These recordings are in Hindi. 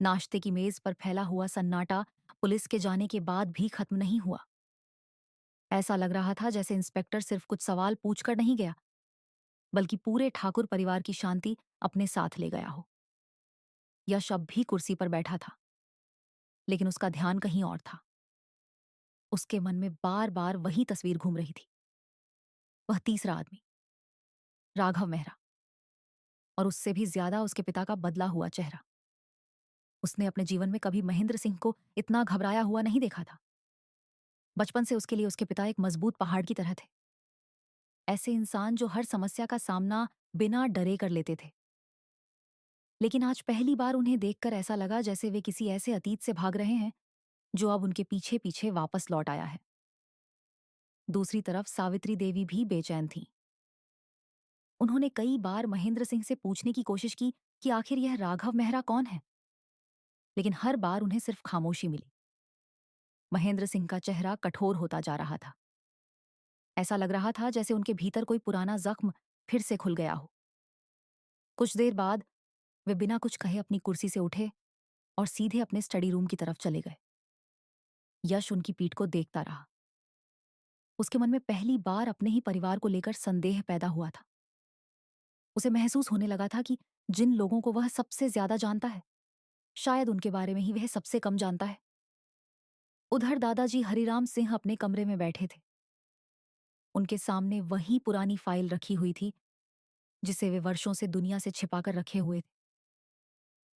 नाश्ते की मेज पर फैला हुआ सन्नाटा पुलिस के जाने के बाद भी खत्म नहीं हुआ। ऐसा लग रहा था जैसे इंस्पेक्टर सिर्फ कुछ सवाल पूछकर नहीं गया, बल्कि पूरे ठाकुर परिवार की शांति अपने साथ ले गया हो। यश अब भी कुर्सी पर बैठा था, लेकिन उसका ध्यान कहीं और था। उसके मन में बार बार वही तस्वीर घूम रही थी। वह तीसरा आदमी, राघव मेहरा, और उससे भी ज्यादा उसके पिता का बदला हुआ चेहरा। उसने अपने जीवन में कभी महेंद्र सिंह को इतना घबराया हुआ नहीं देखा था। बचपन से उसके लिए उसके पिता एक मजबूत पहाड़ की तरह थे। ऐसे इंसान जो हर समस्या का सामना बिना डरे कर लेते थे। लेकिन आज पहली बार उन्हें देखकर ऐसा लगा जैसे वे किसी ऐसे अतीत से भाग रहे हैं जो अब उनके पीछे पीछे वापस लौट आया है। दूसरी तरफ सावित्री देवी भी बेचैन थीं। उन्होंने कई बार महेंद्र सिंह से पूछने की कोशिश की कि आखिर यह राघव मेहरा कौन है, लेकिन हर बार उन्हें सिर्फ खामोशी मिली। महेंद्र सिंह का चेहरा कठोर होता जा रहा था। ऐसा लग रहा था जैसे उनके भीतर कोई पुराना जख्म फिर से खुल गया हो। कुछ देर बाद वे बिना कुछ कहे अपनी कुर्सी से उठे और सीधे अपने स्टडी रूम की तरफ चले गए। यश उनकी पीठ को देखता रहा। उसके मन में पहली बार अपने ही परिवार को लेकर संदेह पैदा हुआ था। उसे महसूस होने लगा था कि जिन लोगों को वह सबसे ज्यादा जानता है, शायद उनके बारे में ही वह सबसे कम जानता है। उधर दादाजी हरिराम सिंह अपने कमरे में बैठे थे। उनके सामने वही पुरानी फाइल रखी हुई थी जिसे वे वर्षों से दुनिया से छिपाकर रखे हुए थे।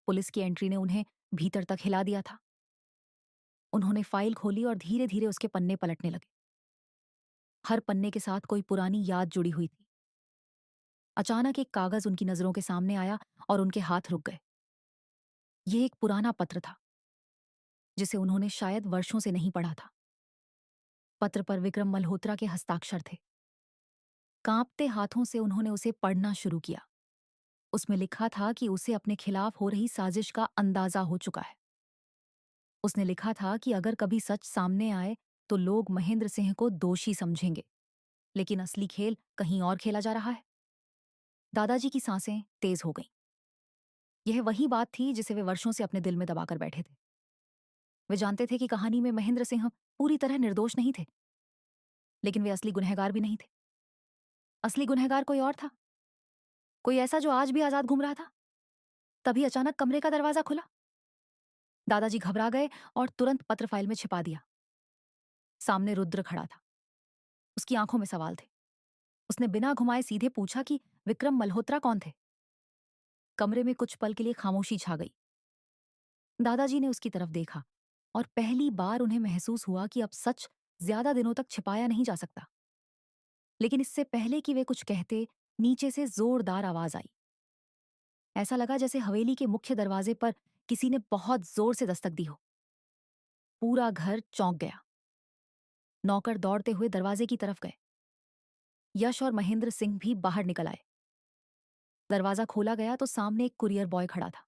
पुलिस की एंट्री ने उन्हें भीतर तक हिला दिया था। उन्होंने फाइल खोली और धीरे धीरे उसके पन्ने पलटने लगे। हर पन्ने के साथ कोई पुरानी याद जुड़ी हुई थी। अचानक एक कागज उनकी नजरों के सामने आया और उनके हाथ रुक गए। ये एक पुराना पत्र था जिसे उन्होंने शायद वर्षों से नहीं पढ़ा था। पत्र पर विक्रम मल्होत्रा के हस्ताक्षर थे। कांपते हाथों से उन्होंने उसे पढ़ना शुरू किया। उसमें लिखा था कि उसे अपने खिलाफ हो रही साजिश का अंदाजा हो चुका है। उसने लिखा था कि अगर कभी सच सामने आए तो लोग महेंद्र सिंह को दोषी समझेंगे, लेकिन असली खेल कहीं और खेला जा रहा है। दादाजी की सांसें तेज हो गईं। यह वही बात थी जिसे वे वर्षों से अपने दिल में दबाकर बैठे थे। वे जानते थे कि कहानी में महेंद्र सिंह पूरी तरह निर्दोष नहीं थे, लेकिन वे असली गुनहगार भी नहीं थे। असली गुनहगार कोई और था, कोई ऐसा जो आज भी आजाद घूम रहा था। तभी अचानक कमरे का दरवाजा खुला। दादाजी घबरा गए और तुरंत पत्र फाइल में छिपा दिया। सामने रुद्र खड़ा था। उसकी आंखों में सवाल थे। उसने बिना घुमाए सीधे पूछा कि विक्रम मल्होत्रा कौन थे। कमरे में कुछ पल के लिए खामोशी छा गई। दादाजी ने उसकी तरफ देखा और पहली बार उन्हें महसूस हुआ कि अब सच ज्यादा दिनों तक छिपाया नहीं जा सकता। लेकिन इससे पहले कि वे कुछ कहते, नीचे से जोरदार आवाज आई। ऐसा लगा जैसे हवेली के मुख्य दरवाजे पर किसी ने बहुत जोर से दस्तक दी हो। पूरा घर चौंक गया। नौकर दौड़ते हुए दरवाजे की तरफ गए। यश और महेंद्र सिंह भी बाहर निकल आए। दरवाजा खोला गया तो सामने एक कुरियर बॉय खड़ा था।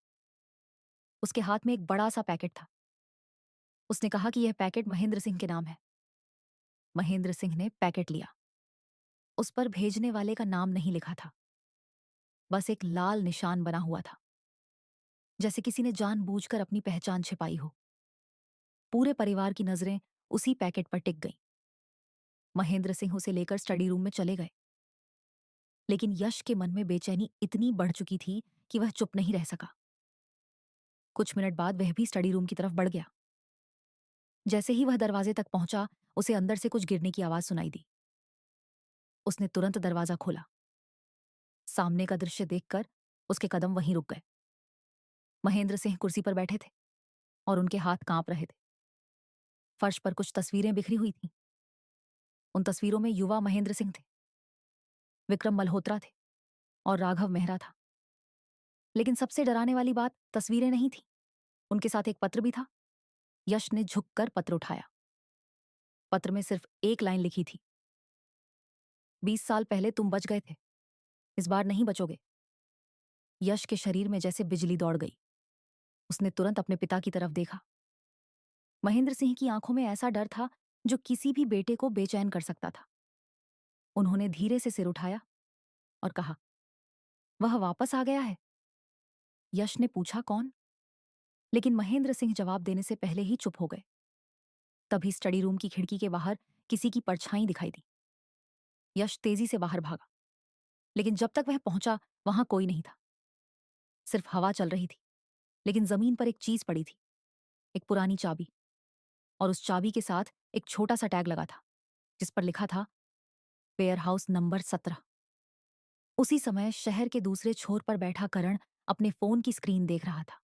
उसके हाथ में एक बड़ा सा पैकेट था। उसने कहा कि यह पैकेट महेंद्र सिंह के नाम है। महेंद्र सिंह ने पैकेट लिया। उस पर भेजने वाले का नाम नहीं लिखा था, बस एक लाल निशान बना हुआ था, जैसे किसी ने जानबूझकर अपनी पहचान छिपाई हो। पूरे परिवार की नजरें उसी पैकेट पर टिक गईं। महेंद्र सिंह उसे लेकर स्टडी रूम में चले गए, लेकिन यश के मन में बेचैनी इतनी बढ़ चुकी थी कि वह चुप नहीं रह सका। कुछ मिनट बाद वह भी स्टडी रूम की तरफ बढ़ गया। जैसे ही वह दरवाजे तक पहुंचा, उसे अंदर से कुछ गिरने की आवाज सुनाई दी। उसने तुरंत दरवाजा खोला। सामने का दृश्य देखकर उसके कदम वहीं रुक गए। महेंद्र सिंह कुर्सी पर बैठे थे और उनके हाथ कांप रहे थे। फर्श पर कुछ तस्वीरें बिखरी हुई थीं। उन तस्वीरों में युवा महेंद्र सिंह थे, विक्रम मल्होत्रा थे और राघव मेहरा था। लेकिन सबसे डराने वाली बात तस्वीरें नहीं थी, उनके साथ एक पत्र भी था। यश ने झुककर पत्र उठाया। पत्र में सिर्फ एक लाइन लिखी थी। 20 साल पहले तुम बच गए थे, इस बार नहीं बचोगे। यश के शरीर में जैसे बिजली दौड़ गई। उसने तुरंत अपने पिता की तरफ देखा। महेंद्र सिंह की आंखों में ऐसा डर था जो किसी भी बेटे को बेचैन कर सकता था। उन्होंने धीरे से सिर उठाया और कहा, वह वापस आ गया है। यश ने पूछा, कौन? लेकिन महेंद्र सिंह जवाब देने से पहले ही चुप हो गए। तभी स्टडी रूम की खिड़की के बाहर किसी की परछाई दिखाई दी। यश तेजी से बाहर भागा, लेकिन जब तक वह पहुंचा वहां कोई नहीं था। सिर्फ हवा चल रही थी, लेकिन जमीन पर एक चीज पड़ी थी, एक पुरानी चाबी। और उस चाबी के साथ एक छोटा सा टैग लगा था, जिस पर लिखा था वेयर हाउस नंबर 17। उसी समय शहर के दूसरे छोर पर बैठा करण अपने फोन की स्क्रीन देख रहा था।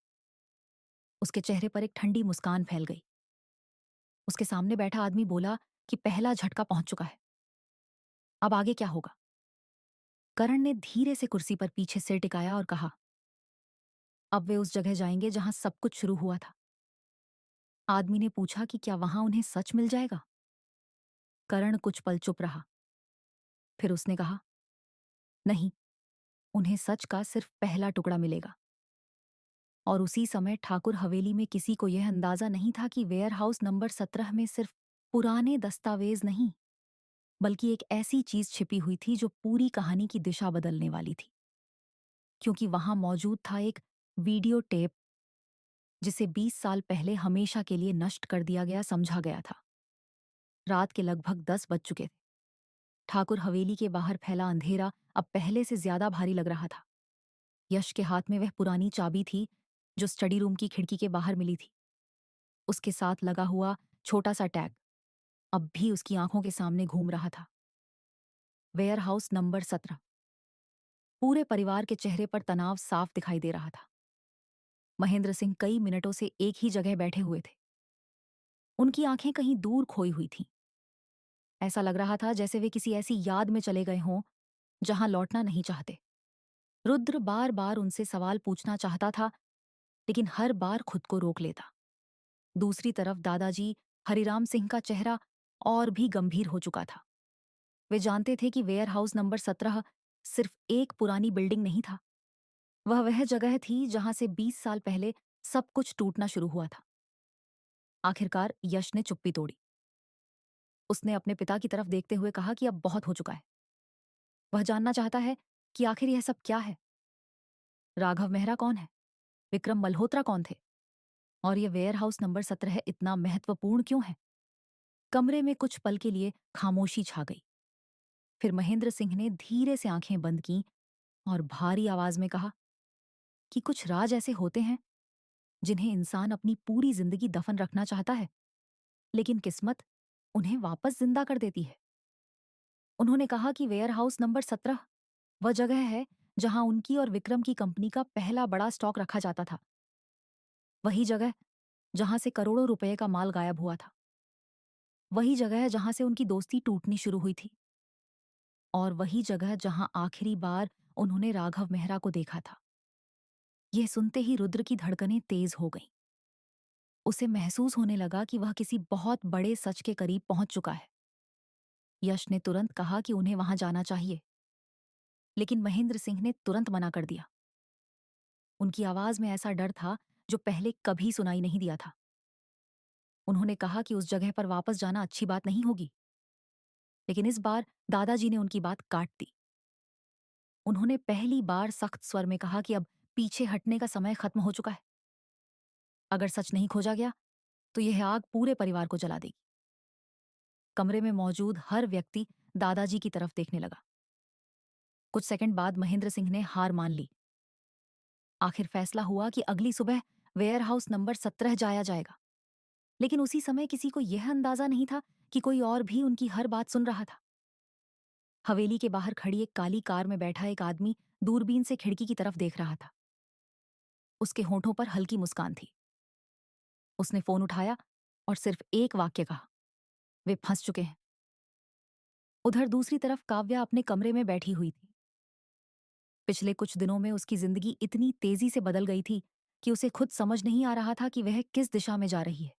उसके चेहरे पर एक ठंडी मुस्कान फैल गई। उसके सामने बैठा आदमी बोला कि पहला झटका पहुंच चुका है, अब आगे क्या होगा। करण ने धीरे से कुर्सी पर पीछे सिर टिकाया और कहा, अब वे उस जगह जाएंगे जहां सब कुछ शुरू हुआ था। आदमी ने पूछा कि क्या वहां उन्हें सच मिल जाएगा। करण कुछ पल चुप रहा, फिर उसने कहा, नहीं, उन्हें सच का सिर्फ पहला टुकड़ा मिलेगा। और उसी समय ठाकुर हवेली में किसी को यह अंदाजा नहीं था कि वेयर हाउस नंबर 17 में सिर्फ पुराने दस्तावेज नहीं, बल्कि एक ऐसी चीज छिपी हुई थी जो पूरी कहानी की दिशा बदलने वाली थी। क्योंकि वहां मौजूद था एक वीडियो टेप, जिसे 20 साल पहले हमेशा के लिए नष्ट कर दिया गया समझा गया था। रात के लगभग 10 बज चुके थे। ठाकुर हवेली के बाहर फैला अंधेरा अब पहले से ज्यादा भारी लग रहा था। यश के हाथ में वह पुरानी चाबी थी जो स्टडी रूम की खिड़की के बाहर मिली थी। उसके साथ लगा हुआ छोटा सा टैग अब भी उसकी आंखों के सामने घूम रहा था, वेयर हाउस नंबर 17। पूरे परिवार के चेहरे पर तनाव साफ दिखाई दे रहा था। महेंद्र सिंह कई मिनटों से एक ही जगह बैठे हुए थे। उनकी आंखें कहीं दूर खोई हुई थीं। ऐसा लग रहा था जैसे वे किसी ऐसी याद में चले गए हों जहां लौटना नहीं चाहते। रुद्र बार बार उनसे सवाल पूछना चाहता था, लेकिन हर बार खुद को रोक लेता। दूसरी तरफ दादाजी हरिराम सिंह का चेहरा और भी गंभीर हो चुका था। वे जानते थे कि वेयर हाउस नंबर 17 सिर्फ एक पुरानी बिल्डिंग नहीं था। वह जगह थी जहां से 20 साल पहले सब कुछ टूटना शुरू हुआ था। आखिरकार यश ने चुप्पी तोड़ी। उसने अपने पिता की तरफ देखते हुए कहा कि अब बहुत हो चुका है। वह जानना चाहता है कि आखिर यह सब क्या है। राघव मेहरा कौन है? विक्रम मल्होत्रा कौन थे? और ये वेयर हाउस नंबर 17 इतना महत्वपूर्ण क्यों है? कमरे में कुछ पल के लिए खामोशी छा गई। फिर महेंद्र सिंह ने धीरे से आंखें बंद की और भारी आवाज में कहा कि कुछ राज ऐसे होते हैं जिन्हें इंसान अपनी पूरी जिंदगी दफन रखना चाहता है, लेकिन किस्मत उन्हें वापस जिंदा कर देती है। उन्होंने कहा कि वेयर हाउस नंबर 17 वह जगह है जहां उनकी और विक्रम की कंपनी का पहला बड़ा स्टॉक रखा जाता था। वही जगह जहां से करोड़ों रुपए का माल गायब हुआ था। वही जगह जहां से उनकी दोस्ती टूटनी शुरू हुई थी। और वही जगह जहां आखिरी बार उन्होंने राघव मेहरा को देखा था। यह सुनते ही रुद्र की धड़कनें तेज हो गईं। उसे महसूस होने लगा कि वह किसी बहुत बड़े सच के करीब पहुंच चुका है। यश ने तुरंत कहा कि उन्हें वहां जाना चाहिए, लेकिन महेंद्र सिंह ने तुरंत मना कर दिया। उनकी आवाज में ऐसा डर था जो पहले कभी सुनाई नहीं दिया था। उन्होंने कहा कि उस जगह पर वापस जाना अच्छी बात नहीं होगी, लेकिन इस बार दादाजी ने उनकी बात काट दी। उन्होंने पहली बार सख्त स्वर में कहा कि अब पीछे हटने का समय खत्म हो चुका है। अगर सच नहीं खोजा गया तो यह आग पूरे परिवार को जला देगी। कमरे में मौजूद हर व्यक्ति दादाजी की तरफ देखने लगा। कुछ सेकंड बाद महेंद्र सिंह ने हार मान ली। आखिर फैसला हुआ कि अगली सुबह वेयर हाउस नंबर 17 जाया जाएगा। लेकिन उसी समय किसी को यह अंदाजा नहीं था कि कोई और भी उनकी हर बात सुन रहा था। हवेली के बाहर खड़ी एक काली कार में बैठा एक आदमी दूरबीन से खिड़की की तरफ देख रहा था। उसके होठों पर हल्की मुस्कान थी। उसने फोन उठाया और सिर्फ एक वाक्य कहा, वे फंस चुके हैं। उधर दूसरी तरफ काव्या अपने कमरे में बैठी हुई थी। पिछले कुछ दिनों में उसकी जिंदगी इतनी तेजी से बदल गई थी कि उसे खुद समझ नहीं आ रहा था कि वह किस दिशा में जा रही है।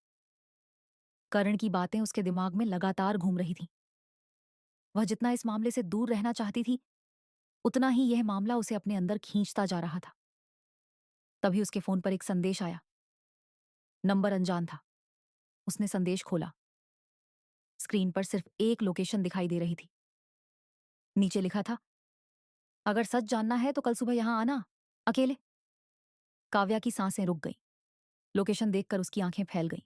करण की बातें उसके दिमाग में लगातार घूम रही थीं। वह जितना इस मामले से दूर रहना चाहती थी, उतना ही यह मामला उसे अपने अंदर खींचता जा रहा था। तभी उसके फोन पर एक संदेश आया। नंबर अनजान था। उसने संदेश खोला। स्क्रीन पर सिर्फ एक लोकेशन दिखाई दे रही थी। नीचे लिखा था, अगर सच जानना है तो कल सुबह यहां आना, अकेले। काव्या की सांसें रुक गईं। लोकेशन देखकर उसकी आंखें फैल गईं।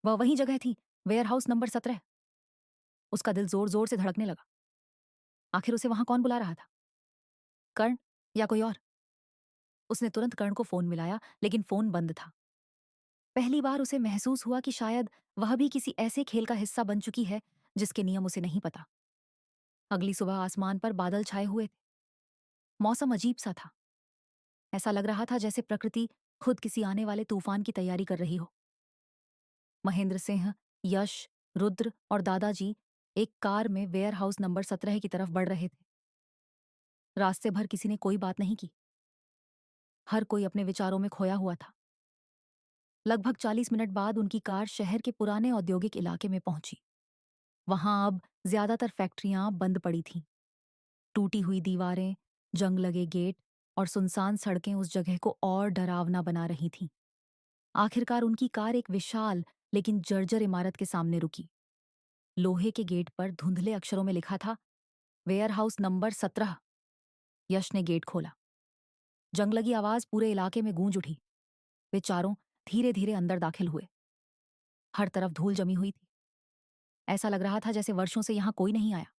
वह वही जगह थी, वेयरहाउस नंबर 17। उसका दिल जोर-जोर से धड़कने लगा। आखिर उसे वहां कौन बुला रहा था? कर्ण या कोई और? उसने तुरंत कर्ण को फोन मिलाया, लेकिन फोन बंद था। पहली बार उसे महसूस हुआ कि शायद वह भी किसी ऐसे खेल का हिस्सा बन चुकी है जिसके नियम उसे नहीं पता। अगली सुबह आसमान पर बादल छाए हुए थे। मौसम अजीब सा था। ऐसा लग रहा था जैसे प्रकृति खुद किसी आने वाले तूफान की तैयारी कर रही हो। महेंद्र सिंह, यश, रुद्र और दादाजी एक कार में वेयरहाउस नंबर 17 की तरफ बढ़ रहे थे। रास्ते भर किसी ने कोई बात नहीं की। हर कोई अपने विचारों में खोया हुआ था। लगभग 40 मिनट बाद उनकी कार शहर के पुराने औद्योगिक इलाके में पहुंची। वहां अब ज्यादातर फैक्ट्रियां बंद पड़ी थीं। टूटी हुई दीवारें, जंग लगे गेट और सुनसान सड़कें उस जगह को और डरावना बना रही थीं। आखिरकार उनकी कार एक विशाल लेकिन जर्जर इमारत के सामने रुकी। लोहे के गेट पर धुंधले अक्षरों में लिखा था, वेयरहाउस नंबर 17। यश ने गेट खोला। जंग लगी आवाज पूरे इलाके में गूंज उठी। वे चारों धीरे धीरे अंदर दाखिल हुए। हर तरफ धूल जमी हुई थी। ऐसा लग रहा था जैसे वर्षों से यहां कोई नहीं आया।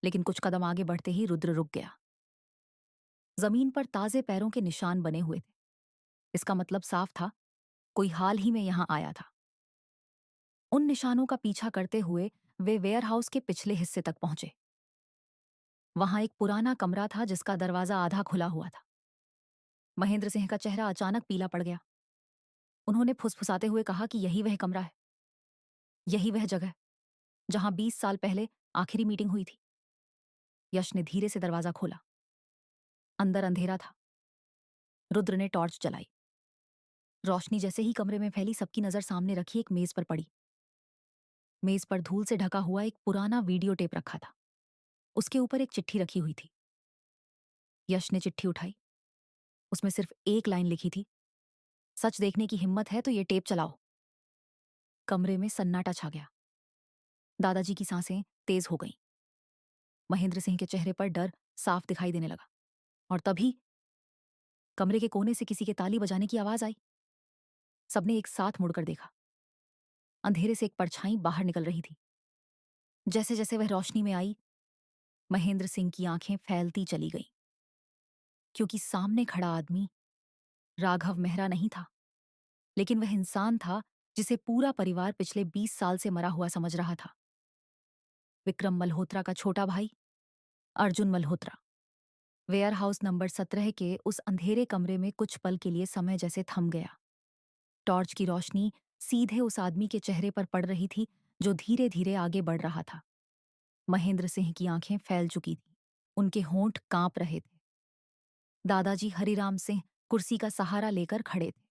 लेकिन कुछ कदम आगे बढ़ते ही रुद्र रुक गया। जमीन पर ताजे पैरों के निशान बने हुए थे। इसका मतलब साफ था, कोई हाल ही में यहां आया था। उन निशानों का पीछा करते हुए वे वेयरहाउस के पिछले हिस्से तक पहुंचे। वहां एक पुराना कमरा था जिसका दरवाजा आधा खुला हुआ था। महेंद्र सिंह का चेहरा अचानक पीला पड़ गया। उन्होंने फुसफुसाते हुए कहा कि यही वह कमरा है, यही वह जगह जहां 20 साल पहले आखिरी मीटिंग हुई थी। यश ने धीरे से दरवाजा खोला। अंदर अंधेरा था। रुद्र ने टॉर्च जलाई। रोशनी जैसे ही कमरे में फैली, सबकी नजर सामने रखी एक मेज पर पड़ी। मेज पर धूल से ढका हुआ एक पुराना वीडियो टेप रखा था। उसके ऊपर एक चिट्ठी रखी हुई थी। यश ने चिट्ठी उठाई। उसमें सिर्फ एक लाइन लिखी थी, सच देखने की हिम्मत है तो ये टेप चलाओ। कमरे में सन्नाटा छा गया। दादाजी की सांसें तेज हो गईं। महेंद्र सिंह के चेहरे पर डर साफ दिखाई देने लगा। और तभी कमरे के कोने से किसी के ताली बजाने की आवाज आई। सबने एक साथ मुड़कर देखा। अंधेरे से एक परछाई बाहर निकल रही थी। जैसे जैसे वह रोशनी में आई, महेंद्र सिंह की आंखें फैलती चली गईं। क्योंकि सामने खड़ा आदमी राघव मेहरा नहीं था, लेकिन वह इंसान था जिसे पूरा परिवार पिछले 20 साल से मरा हुआ समझ रहा था। विक्रम मल्होत्रा का छोटा भाई, अर्जुन मल्होत्रा। वेयरहाउस नंबर 17 के उस अंधेरे कमरे में कुछ पल के लिए समय जैसे थम गया। टॉर्च की रोशनी सीधे उस आदमी के चेहरे पर पड़ रही थी जो धीरे धीरे आगे बढ़ रहा था। महेंद्र सिंह की आंखें फैल चुकी थीं। उनके होंठ कांप रहे थे। दादाजी हरिराम सिंह कुर्सी का सहारा लेकर खड़े थे।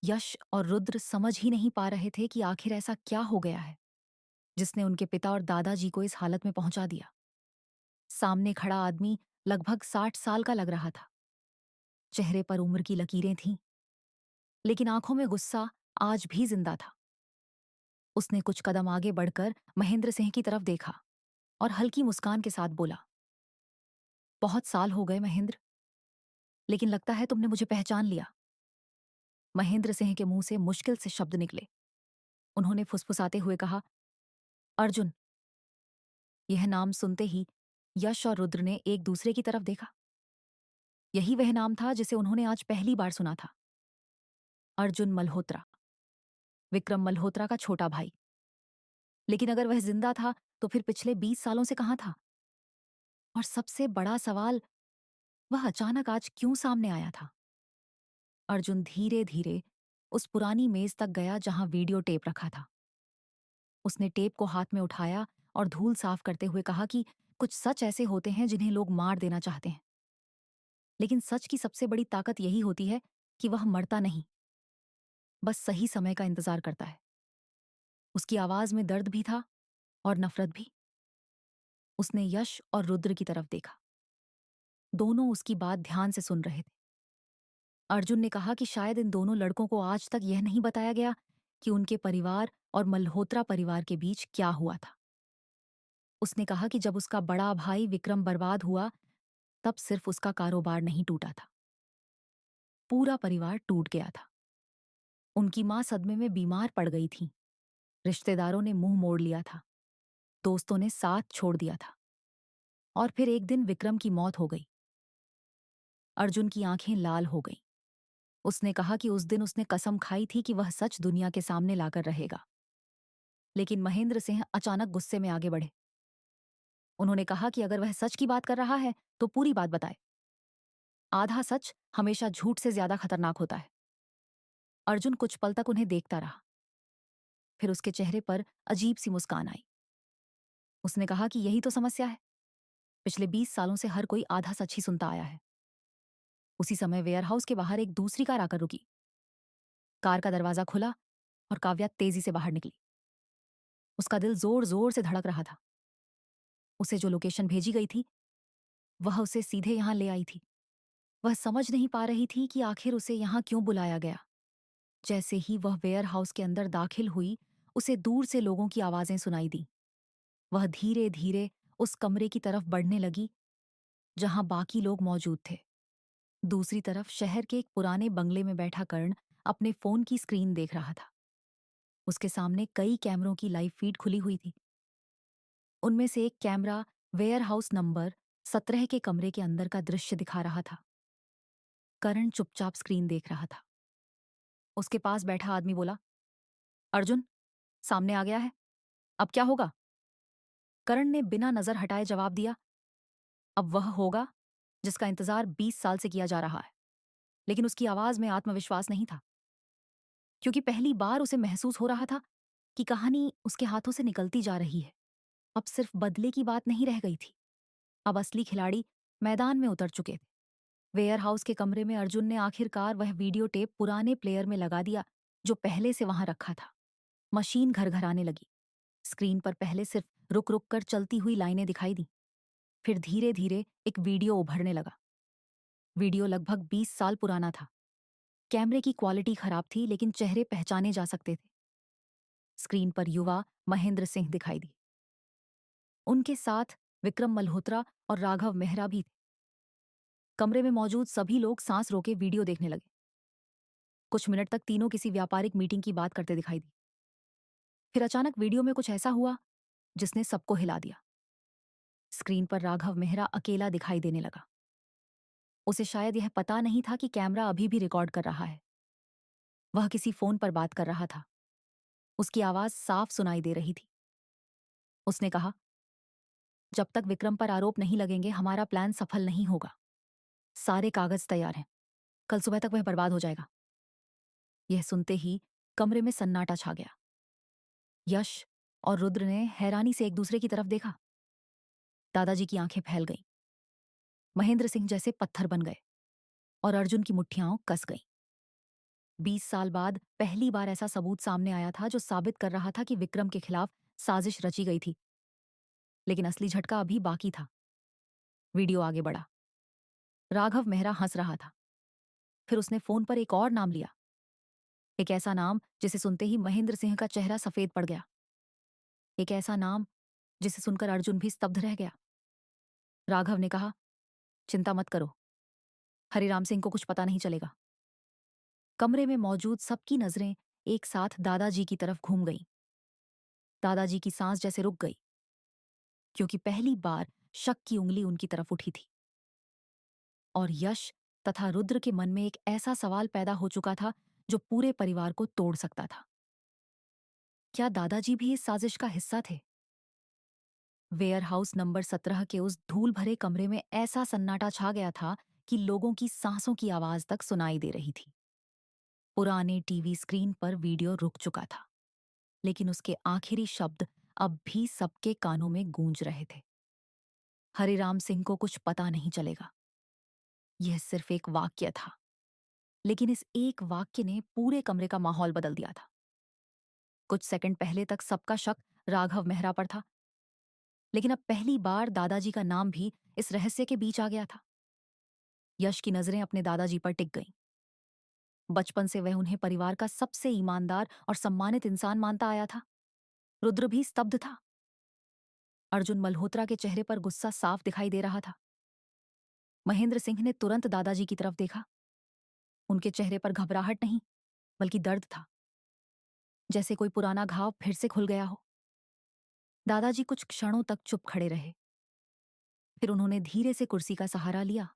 यश और रुद्र समझ ही नहीं पा रहे थे कि आखिर ऐसा क्या हो गया है जिसने उनके पिता और दादाजी को इस हालत में पहुंचा दिया। सामने खड़ा आदमी लगभग 60 साल का लग रहा था। चेहरे पर उम्र की लकीरें थीं, लेकिन आंखों में गुस्सा आज भी जिंदा था। उसने कुछ कदम आगे बढ़कर महेंद्र सिंह की तरफ देखा और हल्की मुस्कान के साथ बोला, बहुत साल हो गए महेंद्र, लेकिन लगता है तुमने मुझे पहचान लिया। महेंद्र सिंह के मुंह से मुश्किल से शब्द निकले। उन्होंने फुसफुसाते हुए कहा, अर्जुन। यह नाम सुनते ही यश और रुद्र ने एक दूसरे की तरफ देखा। यही वह नाम था जिसे उन्होंने आज पहली बार सुना था। अर्जुन मल्होत्रा, विक्रम मल्होत्रा का छोटा भाई। लेकिन अगर वह जिंदा था तो फिर पिछले 20 सालों से कहां था? और सबसे बड़ा सवाल, वह अचानक आज क्यों सामने आया था? अर्जुन धीरे धीरे उस पुरानी मेज तक गया जहां वीडियो टेप रखा था। उसने टेप को हाथ में उठाया और धूल साफ करते हुए कहा कि कुछ सच ऐसे होते हैं जिन्हें लोग मार देना चाहते हैं, लेकिन सच की सबसे बड़ी ताकत यही होती है कि वह मरता नहीं, बस सही समय का इंतजार करता है। उसकी आवाज में दर्द भी था और नफरत भी। उसने यश और रुद्र की तरफ देखा। दोनों उसकी बात ध्यान से सुन रहे थे। अर्जुन ने कहा कि शायद इन दोनों लड़कों को आज तक यह नहीं बताया गया कि उनके परिवार और मल्होत्रा परिवार के बीच क्या हुआ था। उसने कहा कि जब उसका बड़ा भाई विक्रम बर्बाद हुआ, तब सिर्फ उसका कारोबार नहीं टूटा था, पूरा परिवार टूट गया था। उनकी माँ सदमे में बीमार पड़ गई थी। रिश्तेदारों ने मुंह मोड़ लिया था। दोस्तों ने साथ छोड़ दिया था। और फिर एक दिन विक्रम की मौत हो गई। अर्जुन की आंखें लाल हो गईं। उसने कहा कि उस दिन उसने कसम खाई थी कि वह सच दुनिया के सामने लाकर रहेगा। लेकिन महेंद्र सिंह अचानक गुस्से में आगे बढ़े। उन्होंने कहा कि अगर वह सच की बात कर रहा है तो पूरी बात बताए। आधा सच हमेशा झूठ से ज्यादा खतरनाक होता है। अर्जुन कुछ पल तक उन्हें देखता रहा। फिर उसके चेहरे पर अजीब सी मुस्कान आई। उसने कहा कि यही तो समस्या है। पिछले 20 सालों से हर कोई आधा सच ही सुनता आया है। उसी समय वेयरहाउस के बाहर एक दूसरी कार आकर रुकी। कार का दरवाजा खुला और काव्या तेजी से बाहर निकली। उसका दिल जोर जोर से धड़क रहा था। उसे जो लोकेशन भेजी गई थी वह उसे सीधे यहां ले आई थी। वह समझ नहीं पा रही थी कि आखिर उसे यहां क्यों बुलाया गया। जैसे ही वह वेयर हाउस के अंदर दाखिल हुई, उसे दूर से लोगों की आवाजें सुनाई दी। वह धीरे धीरे उस कमरे की तरफ बढ़ने लगी जहां बाकी लोग मौजूद थे। दूसरी तरफ शहर के एक पुराने बंगले में बैठा कर्ण अपने फोन की स्क्रीन देख रहा था। उसके सामने कई कैमरों की लाइव फीड खुली हुई थी। उनमें से एक कैमरा वेयर हाउस नंबर 17 के कमरे के अंदर का दृश्य दिखा रहा था। करण चुपचाप स्क्रीन देख रहा था। उसके पास बैठा आदमी बोला, अर्जुन, सामने आ गया है, अब क्या होगा? करण ने बिना नजर हटाए जवाब दिया, अब वह होगा जिसका इंतजार 20 साल से किया जा रहा है। लेकिन उसकी आवाज में आत्मविश्वास नहीं था, क्योंकि पहली बार उसे महसूस हो रहा था कि कहानी उसके हाथों से निकलती जा रही है। अब सिर्फ बदले की बात नहीं रह गई थी। अब असली खिलाड़ी मैदान में उतर चुके थे। वेयर हाउस के कमरे में अर्जुन ने आखिरकार वह वीडियो टेप पुराने प्लेयर में लगा दिया जो पहले से वहां रखा था। मशीन घरघराने लगी। स्क्रीन पर पहले सिर्फ रुक रुक कर चलती हुई लाइनें दिखाई दी। फिर धीरे धीरे एक वीडियो उभरने लगा। वीडियो लगभग 20 साल पुराना था। कैमरे की क्वालिटी खराब थी, लेकिन चेहरे पहचाने जा सकते थे। स्क्रीन पर युवा महेंद्र सिंह दिखाई दी। उनके साथ विक्रम मल्होत्रा और राघव मेहरा भी थे। कमरे में मौजूद सभी लोग सांस रोके वीडियो देखने लगे। कुछ मिनट तक तीनों किसी व्यापारिक मीटिंग की बात करते दिखाई दी। फिर अचानक वीडियो में कुछ ऐसा हुआ जिसने सबको हिला दिया। स्क्रीन पर राघव मेहरा अकेला दिखाई देने लगा। उसे शायद यह पता नहीं था कि कैमरा अभी भी रिकॉर्ड कर रहा है। वह किसी फोन पर बात कर रहा था। उसकी आवाज साफ सुनाई दे रही थी। उसने कहा, जब तक विक्रम पर आरोप नहीं लगेंगे हमारा प्लान सफल नहीं होगा। सारे कागज तैयार हैं। कल सुबह तक वह बर्बाद हो जाएगा। यह सुनते ही कमरे में सन्नाटा छा गया। यश और रुद्र ने हैरानी से एक दूसरे की तरफ देखा। दादाजी की आंखें फैल गईं। महेंद्र सिंह जैसे पत्थर बन गए और अर्जुन की मुट्ठियां कस गईं। 20 साल बाद पहली बार ऐसा सबूत सामने आया था जो साबित कर रहा था कि विक्रम के खिलाफ साजिश रची गई थी। लेकिन असली झटका अभी बाकी था। वीडियो आगे बढ़ा। राघव मेहरा हंस रहा था। फिर उसने फोन पर एक और नाम लिया। एक ऐसा नाम जिसे सुनते ही महेंद्र सिंह का चेहरा सफेद पड़ गया। एक ऐसा नाम जिसे सुनकर अर्जुन भी स्तब्ध रह गया। राघव ने कहा, चिंता मत करो, हरिराम सिंह को कुछ पता नहीं चलेगा। कमरे में मौजूद सबकी नजरें एक साथ दादाजी की तरफ घूम गईं। दादाजी की सांस जैसे रुक गई, क्योंकि पहली बार शक की उंगली उनकी तरफ उठी थी। और यश तथा रुद्र के मन में एक ऐसा सवाल पैदा हो चुका था जो पूरे परिवार को तोड़ सकता था। क्या दादाजी भी इस साजिश का हिस्सा थे? वेयर हाउस नंबर 17 के उस धूल भरे कमरे में ऐसा सन्नाटा छा गया था कि लोगों की सांसों की आवाज तक सुनाई दे रही थी। पुराने टीवी स्क्रीन पर वीडियो रुक चुका था, लेकिन उसके आखिरी शब्द अब भी सबके कानों में गूंज रहे थे। हरिराम सिंह को कुछ पता नहीं चलेगा। यह सिर्फ एक वाक्य था, लेकिन इस एक वाक्य ने पूरे कमरे का माहौल बदल दिया था। कुछ सेकंड पहले तक सबका शक राघव मेहरा पर था, लेकिन अब पहली बार दादाजी का नाम भी इस रहस्य के बीच आ गया था। यश की नजरें अपने दादाजी पर टिक गईं। बचपन से वह उन्हें परिवार का सबसे ईमानदार और सम्मानित इंसान मानता आया था। रुद्र भी स्तब्ध था। अर्जुन मल्होत्रा के चेहरे पर गुस्सा साफ दिखाई दे रहा था। महेंद्र सिंह ने तुरंत दादाजी की तरफ देखा। उनके चेहरे पर घबराहट नहीं, बल्कि दर्द था, जैसे कोई पुराना घाव फिर से खुल गया हो। दादाजी कुछ क्षणों तक चुप खड़े रहे। फिर उन्होंने धीरे से कुर्सी का सहारा लिया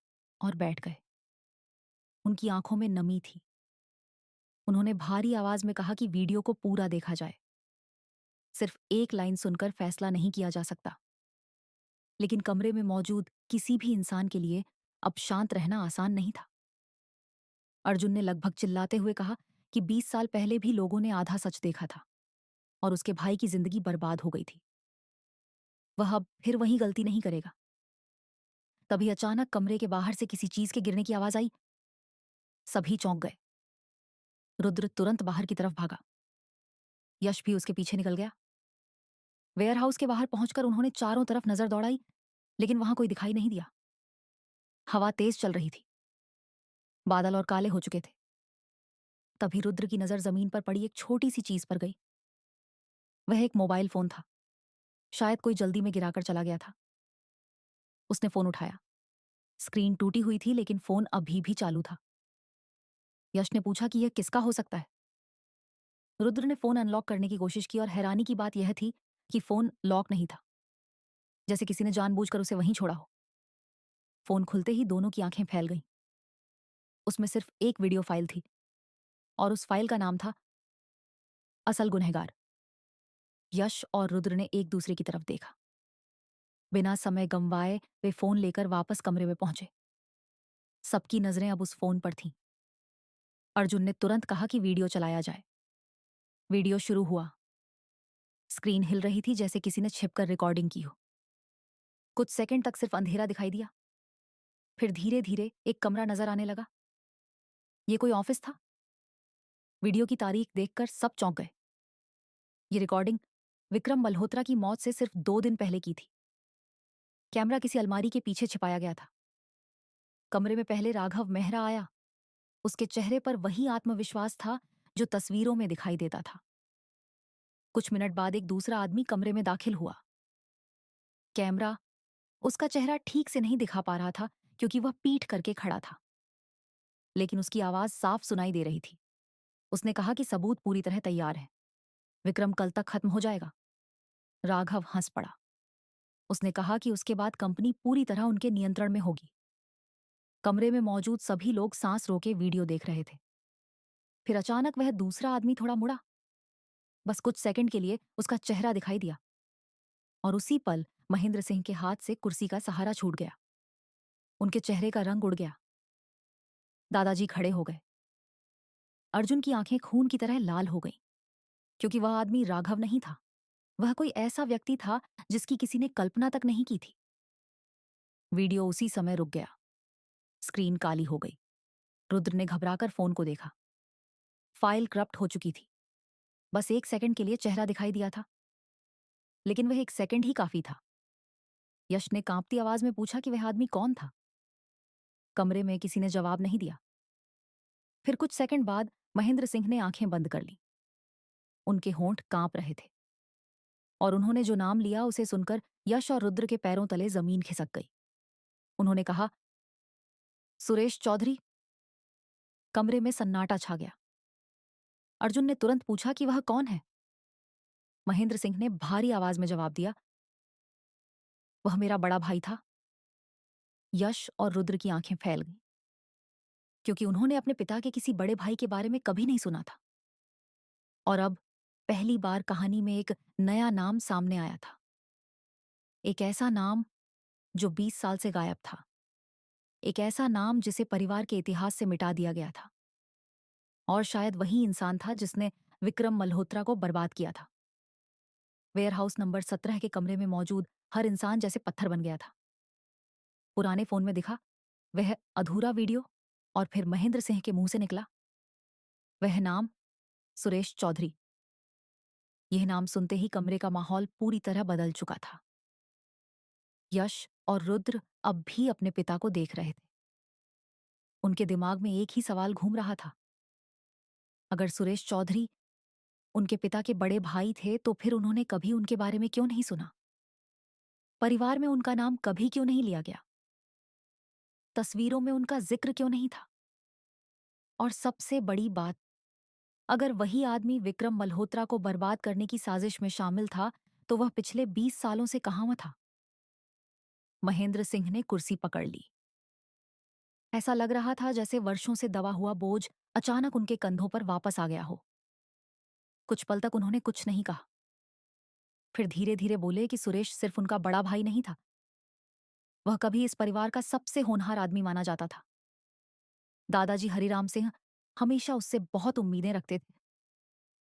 और बैठ गए। उनकी आंखों में नमी थी। उन्होंने भारी आवाज में कहा कि वीडियो को पूरा देखा जाए। सिर्फ एक लाइन सुनकर फैसला नहीं किया जा सकता। लेकिन कमरे में मौजूद किसी भी इंसान के लिए अब शांत रहना आसान नहीं था। अर्जुन ने लगभग चिल्लाते हुए कहा कि 20 साल पहले भी लोगों ने आधा सच देखा था और उसके भाई की जिंदगी बर्बाद हो गई थी। वह अब फिर वही गलती नहीं करेगा। तभी अचानक कमरे के बाहर से किसी चीज के गिरने की आवाज आई। सभी चौंक गए। रुद्र तुरंत बाहर की तरफ भागा। यश भी उसके पीछे निकल गया। वेयरहाउस के बाहर पहुंचकर उन्होंने चारों तरफ नजर दौड़ाई, लेकिन वहां कोई दिखाई नहीं दिया। हवा तेज चल रही थी। बादल और काले हो चुके थे। तभी रुद्र की नजर जमीन पर पड़ी एक छोटी सी चीज पर गई। वह एक मोबाइल फोन था। शायद कोई जल्दी में गिराकर चला गया था। उसने फोन उठाया। स्क्रीन टूटी हुई थी, लेकिन फोन अभी भी चालू था। यश ने पूछा कि यह किसका हो सकता है। रुद्र ने फोन अनलॉक करने की कोशिश की और हैरानी की बात यह थी कि फोन लॉक नहीं था, जैसे किसी ने जानबूझकर उसे वहीं छोड़ा हो। फोन खुलते ही दोनों की आंखें फैल गईं। उसमें सिर्फ एक वीडियो फाइल थी और उस फाइल का नाम था असल गुनहगार। यश और रुद्र ने एक दूसरे की तरफ देखा। बिना समय गंवाए वे फोन लेकर वापस कमरे में पहुंचे। सबकी नजरें अब उस फोन पर थीं। अर्जुन ने तुरंत कहा कि वीडियो चलाया जाए। वीडियो शुरू हुआ। स्क्रीन हिल रही थी, जैसे किसी ने छिपकर रिकॉर्डिंग की हो। कुछ सेकंड तक सिर्फ अंधेरा दिखाई दिया। फिर धीरे धीरे एक कमरा नजर आने लगा। ये कोई ऑफिस था। वीडियो की तारीख देखकर सब चौंक गए। ये रिकॉर्डिंग विक्रम मल्होत्रा की मौत से सिर्फ 2 दिन पहले की थी। कैमरा किसी अलमारी के पीछे छिपाया गया था। कमरे में पहले राघव मेहरा आया। उसके चेहरे पर वही आत्मविश्वास था जो तस्वीरों में दिखाई देता था। कुछ मिनट बाद एक दूसरा आदमी कमरे में दाखिल हुआ। कैमरा उसका चेहरा ठीक से नहीं दिखा पा रहा था, क्योंकि वह पीठ करके खड़ा था। लेकिन उसकी आवाज साफ सुनाई दे रही थी। उसने कहा कि सबूत पूरी तरह तैयार है। विक्रम कल तक खत्म हो जाएगा। राघव हंस पड़ा। उसने कहा कि उसके बाद कंपनी पूरी तरह उनके नियंत्रण में होगी। कमरे में मौजूद सभी लोग सांस रोके वीडियो देख रहे थे। फिर अचानक वह दूसरा आदमी थोड़ा मुड़ा। बस कुछ सेकंड के लिए उसका चेहरा दिखाई दिया और उसी पल महेंद्र सिंह के हाथ से कुर्सी का सहारा छूट गया। उनके चेहरे का रंग उड़ गया। दादाजी खड़े हो गए। अर्जुन की आंखें खून की तरह लाल हो गईं, क्योंकि वह आदमी राघव नहीं था। वह कोई ऐसा व्यक्ति था जिसकी किसी ने कल्पना तक नहीं की थी। वीडियो उसी समय रुक गया। स्क्रीन काली हो गई। रुद्र ने घबराकर फोन को देखा। फाइल करप्ट हो चुकी थी। बस एक सेकंड के लिए चेहरा दिखाई दिया था, लेकिन वह एक सेकंड ही काफी था। यश ने कांपती आवाज में पूछा कि वह आदमी कौन था। कमरे में किसी ने जवाब नहीं दिया। फिर कुछ सेकंड बाद महेंद्र सिंह ने आंखें बंद कर ली। उनके होंठ कांप रहे थे और उन्होंने जो नाम लिया उसे सुनकर यश और रुद्र के पैरों तले जमीन खिसक गई। उन्होंने कहा, सुरेश चौधरी। कमरे में सन्नाटा छा गया। अर्जुन ने तुरंत पूछा कि वह कौन है। महेंद्र सिंह ने भारी आवाज में जवाब दिया, वह मेरा बड़ा भाई था। यश और रुद्र की आंखें फैल गईं, क्योंकि उन्होंने अपने पिता के किसी बड़े भाई के बारे में कभी नहीं सुना था। और अब पहली बार कहानी में एक नया नाम सामने आया था। एक ऐसा नाम जो 20 साल से गायब था। एक ऐसा नाम जिसे परिवार के इतिहास से मिटा दिया गया था। और शायद वही इंसान था जिसने विक्रम मल्होत्रा को बर्बाद किया था। वेयरहाउस नंबर 17 के कमरे में मौजूद हर इंसान जैसे पत्थर बन गया था। पुराने फोन में दिखा वह अधूरा वीडियो, और फिर महेंद्र सिंह के मुंह से निकला वह नाम, सुरेश चौधरी। यह नाम सुनते ही कमरे का माहौल पूरी तरह बदल चुका था। यश और रुद्र अब भी अपने पिता को देख रहे थे। उनके दिमाग में एक ही सवाल घूम रहा था, अगर सुरेश चौधरी उनके पिता के बड़े भाई थे तो फिर उन्होंने कभी उनके बारे में क्यों नहीं सुना। परिवार में उनका नाम कभी क्यों नहीं लिया गया। तस्वीरों में उनका जिक्र क्यों नहीं था। और सबसे बड़ी बात, अगर वही आदमी विक्रम मल्होत्रा को बर्बाद करने की साजिश में शामिल था, तो वह पिछले 20 सालों से कहाँ था? महेंद्र सिंह ने कुर्सी पकड़ ली। ऐसा लग रहा था जैसे वर्षों से दबा हुआ बोझ अचानक उनके कंधों पर वापस आ गया हो। कुछ पल तक उन्होंने कुछ नहीं कहा। फिर धीरे धीरे बोले कि सुरेश सिर्फ उनका बड़ा भाई नहीं था, वह कभी इस परिवार का सबसे होनहार आदमी माना जाता था। दादाजी हरिराम सिंह हमेशा उससे बहुत उम्मीदें रखते थे।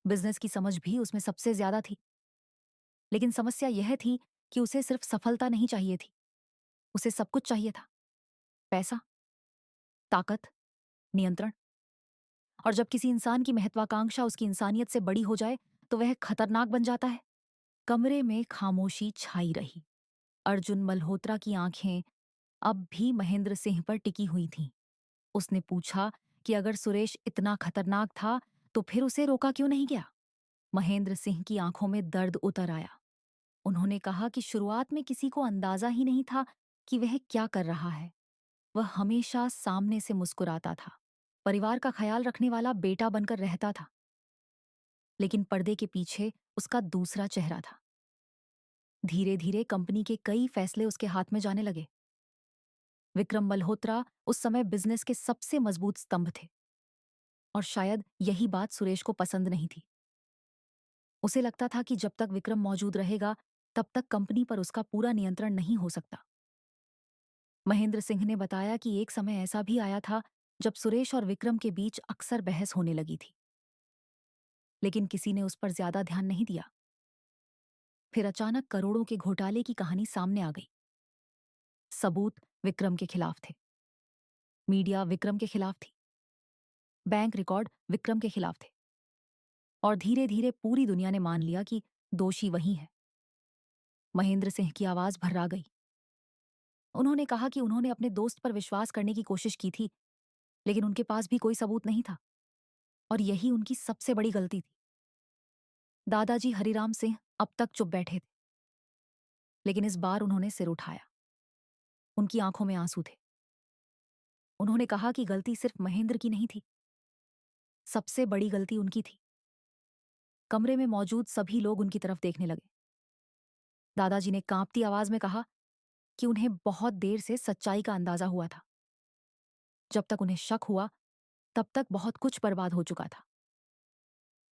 बिजनेस की समझ भी उसमें सबसे ज्यादा थी। लेकिन समस्या यह थी कि उसे सिर्फ सफलता नहीं चाहिए थी, उसे सब कुछ चाहिए था। पैसा, ताकत, नियंत्रण। और जब किसी इंसान की महत्वाकांक्षा उसकी इंसानियत से बड़ी हो जाए, तो वह खतरनाक बन जाता है। कमरे में खामोशी छाई रही। अर्जुन मल्होत्रा की आंखें अब भी महेंद्र सिंह पर टिकी हुई थीं। उसने पूछा कि अगर सुरेश इतना खतरनाक था, तो फिर उसे रोका क्यों नहीं गया? महेंद्र सिंह की आंखों में दर्द उतर आया। उन्होंने कहा कि शुरुआत में किसी को अंदाजा ही नहीं था कि वह क्या कर रहा है। वह हमेशा सामने से मुस्कुराता था, परिवार का ख्याल रखने वाला बेटा बनकर रहता था। लेकिन पर्दे के पीछे उसका दूसरा चेहरा था। धीरे धीरे कंपनी के कई फैसले उसके हाथ में जाने लगे। विक्रम मल्होत्रा उस समय बिजनेस के सबसे मजबूत स्तंभ थे, और शायद यही बात सुरेश को पसंद नहीं थी। उसे लगता था कि जब तक विक्रम मौजूद रहेगा, तब तक कंपनी पर उसका पूरा नियंत्रण नहीं हो सकता। महेंद्र सिंह ने बताया कि एक समय ऐसा भी आया था जब सुरेश और विक्रम के बीच अक्सर बहस होने लगी थी, लेकिन किसी ने उस पर ज्यादा ध्यान नहीं दिया। फिर अचानक करोड़ों के घोटाले की कहानी सामने आ गई। सबूत विक्रम के खिलाफ थे, मीडिया विक्रम के खिलाफ थी, बैंक रिकॉर्ड विक्रम के खिलाफ थे, और धीरे धीरे पूरी दुनिया ने मान लिया कि दोषी वही है। महेंद्र सिंह की आवाज भर्रा गई। उन्होंने कहा कि उन्होंने अपने दोस्त पर विश्वास करने की कोशिश की थी, लेकिन उनके पास भी कोई सबूत नहीं था, और यही उनकी सबसे बड़ी गलती थी। दादाजी हरिराम सिंह अब तक चुप बैठे थे, लेकिन इस बार उन्होंने सिर उठाया। उनकी आंखों में आंसू थे। उन्होंने कहा कि गलती सिर्फ महेंद्र की नहीं थी, सबसे बड़ी गलती उनकी थी। कमरे में मौजूद सभी लोग उनकी तरफ देखने लगे। दादाजी ने कांपती आवाज में कहा कि उन्हें बहुत देर से सच्चाई का अंदाजा हुआ था। जब तक उन्हें शक हुआ, तब तक बहुत कुछ बर्बाद हो चुका था।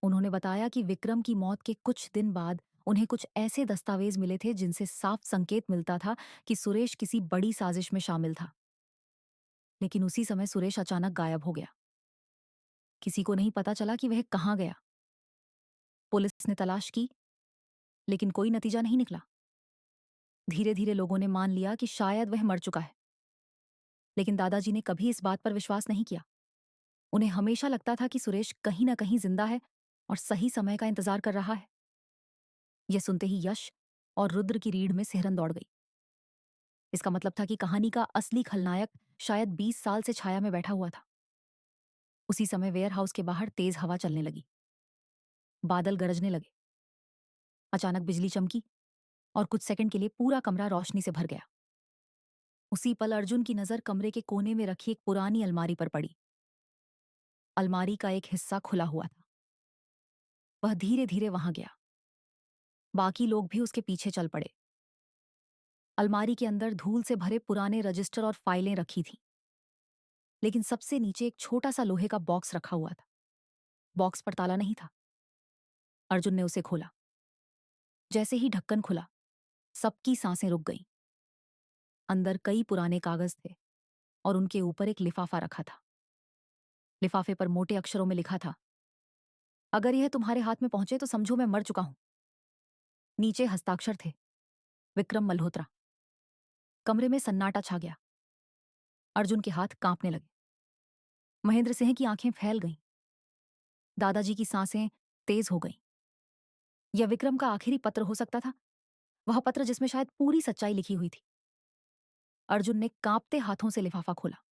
उन्होंने बताया कि विक्रम की मौत के कुछ दिन बाद उन्हें कुछ ऐसे दस्तावेज मिले थे जिनसे साफ संकेत मिलता था कि सुरेश किसी बड़ी साजिश में शामिल था। लेकिन उसी समय सुरेश अचानक गायब हो गया। किसी को नहीं पता चला कि वह कहाँ गया। पुलिस ने तलाश की, लेकिन कोई नतीजा नहीं निकला। धीरे धीरे लोगों ने मान लिया कि शायद वह मर चुका है, लेकिन दादाजी ने कभी इस बात पर विश्वास नहीं किया। उन्हें हमेशा लगता था कि सुरेश कहीं ना कहीं जिंदा है और सही समय का इंतजार कर रहा है। यह सुनते ही यश और रुद्र की रीढ़ में सिहरन दौड़ गई। इसका मतलब था कि कहानी का असली खलनायक शायद 20 साल से छाया में बैठा हुआ था। उसी समय वेयर हाउस के बाहर तेज हवा चलने लगी। बादल गरजने लगे। अचानक बिजली चमकी और कुछ सेकंड के लिए पूरा कमरा रोशनी से भर गया। उसी पल अर्जुन की नजर कमरे के कोने में रखी एक पुरानी अलमारी पर पड़ी। अलमारी का एक हिस्सा खुला हुआ था। वह धीरे धीरे वहां गया। बाकी लोग भी उसके पीछे चल पड़े। अलमारी के अंदर धूल से भरे पुराने रजिस्टर और फाइलें रखी थीं, लेकिन सबसे नीचे एक छोटा सा लोहे का बॉक्स रखा हुआ था। बॉक्स पर ताला नहीं था। अर्जुन ने उसे खोला। जैसे ही ढक्कन खुला, सबकी सांसें रुक गईं। अंदर कई पुराने कागज थे और उनके ऊपर एक लिफाफा रखा था। लिफाफे पर मोटे अक्षरों में लिखा था, अगर यह तुम्हारे हाथ में पहुंचे तो समझो मैं मर चुका हूं। नीचे हस्ताक्षर थे, विक्रम मल्होत्रा। कमरे में सन्नाटा छा गया। अर्जुन के हाथ कांपने लगे। महेंद्र सिंह की आंखें फैल गईं। दादाजी की सांसें तेज हो गईं। यह विक्रम का आखिरी पत्र हो सकता था, वह पत्र जिसमें शायद पूरी सच्चाई लिखी हुई थी। अर्जुन ने कांपते हाथों से लिफाफा खोला।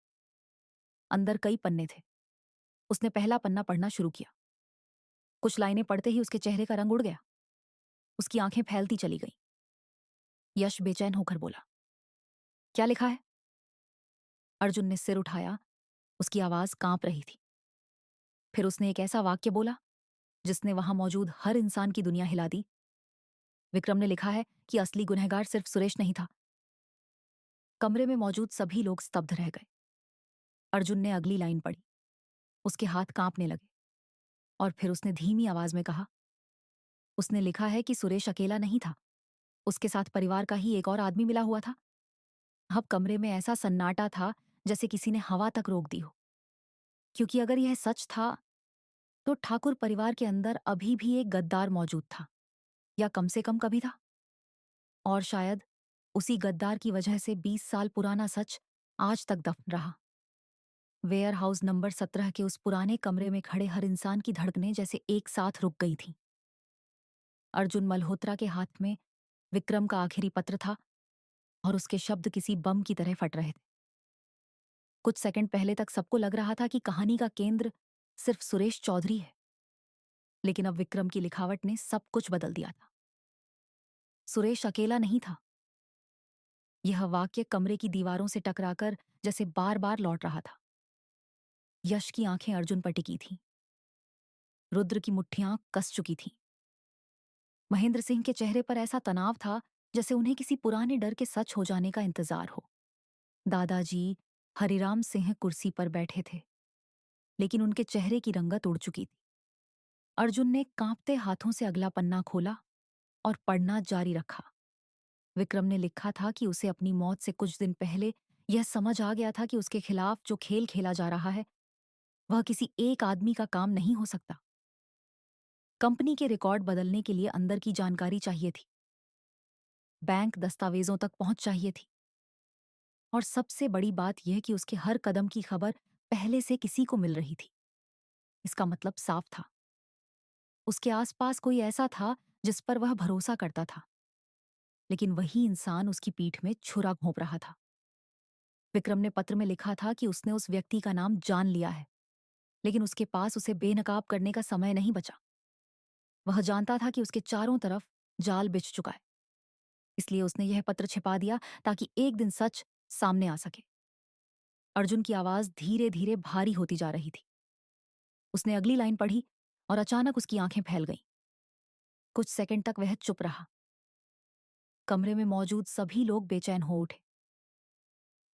अंदर कई पन्ने थे। उसने पहला पन्ना पढ़ना शुरू किया। कुछ लाइनें पढ़ते ही उसके चेहरे का रंग उड़ गया। उसकी आंखें फैलती चली गईं। यश बेचैन होकर बोला, क्या लिखा है? अर्जुन ने सिर उठाया। उसकी आवाज कांप रही थी। फिर उसने एक ऐसा वाक्य बोला जिसने वहां मौजूद हर इंसान की दुनिया हिला दी। विक्रम ने लिखा है कि असली गुनहगार सिर्फ सुरेश नहीं था। कमरे में मौजूद सभी लोग स्तब्ध रह गए। अर्जुन ने अगली लाइन पढ़ी। उसके हाथ कांपने लगे और फिर उसने धीमी आवाज में कहा, उसने लिखा है कि सुरेश अकेला नहीं था, उसके साथ परिवार का ही एक और आदमी मिला हुआ था। अब कमरे में ऐसा सन्नाटा था जैसे किसी ने हवा तक रोक दी हो, क्योंकि अगर यह सच था तो ठाकुर परिवार के अंदर अभी भी एक गद्दार मौजूद था, या कम से कम कभी था। और शायद उसी गद्दार की वजह से 20 साल पुराना सच आज तक दफन रहा। वेयर हाउस नंबर 17 के उस पुराने कमरे में खड़े हर इंसान की धड़कनें जैसे एक साथ रुक गई थीं। अर्जुन मल्होत्रा के हाथ में विक्रम का आखिरी पत्र था और उसके शब्द किसी बम की तरह फट रहे थे। कुछ सेकंड पहले तक सबको लग रहा था कि कहानी का केंद्र सिर्फ सुरेश चौधरी है, लेकिन अब विक्रम की लिखावट ने सब कुछ बदल दिया था। सुरेश अकेला नहीं था। यह वाक्य कमरे की दीवारों से टकराकर जैसे बार बार लौट रहा था। यश की आंखें अर्जुन पर टिकी थीं। रुद्र की मुट्ठियां कस चुकी थीं। महेंद्र सिंह के चेहरे पर ऐसा तनाव था जैसे उन्हें किसी पुराने डर के सच हो जाने का इंतजार हो। दादाजी हरिराम सिंह कुर्सी पर बैठे थे, लेकिन उनके चेहरे की रंगत उड़ चुकी थी। अर्जुन ने कांपते हाथों से अगला पन्ना खोला और पढ़ना जारी रखा। विक्रम ने लिखा था कि उसे अपनी मौत से कुछ दिन पहले यह समझ आ गया था कि उसके खिलाफ जो खेल खेला जा रहा है वह किसी एक आदमी का काम नहीं हो सकता। कंपनी के रिकॉर्ड बदलने के लिए अंदर की जानकारी चाहिए थी, बैंक दस्तावेजों तक पहुंच चाहिए थी, और सबसे बड़ी बात यह कि उसके हर कदम की खबर पहले से किसी को मिल रही थी। इसका मतलब साफ था, उसके आसपास कोई ऐसा था जिस पर वह भरोसा करता था, लेकिन वही इंसान उसकी पीठ में छुरा घोंप रहा था। विक्रम ने पत्र में लिखा था कि उसने उस व्यक्ति का नाम जान लिया है, लेकिन उसके पास उसे बेनकाब करने का समय नहीं बचा। वह जानता था कि उसके चारों तरफ जाल बिछ चुका है, इसलिए उसने यह पत्र छिपा दिया ताकि एक दिन सच सामने आ सके। अर्जुन की आवाज धीरे धीरे भारी होती जा रही थी। उसने अगली लाइन पढ़ी और अचानक उसकी आंखें फैल गईं। कुछ सेकंड तक वह चुप रहा। कमरे में मौजूद सभी लोग बेचैन हो उठे।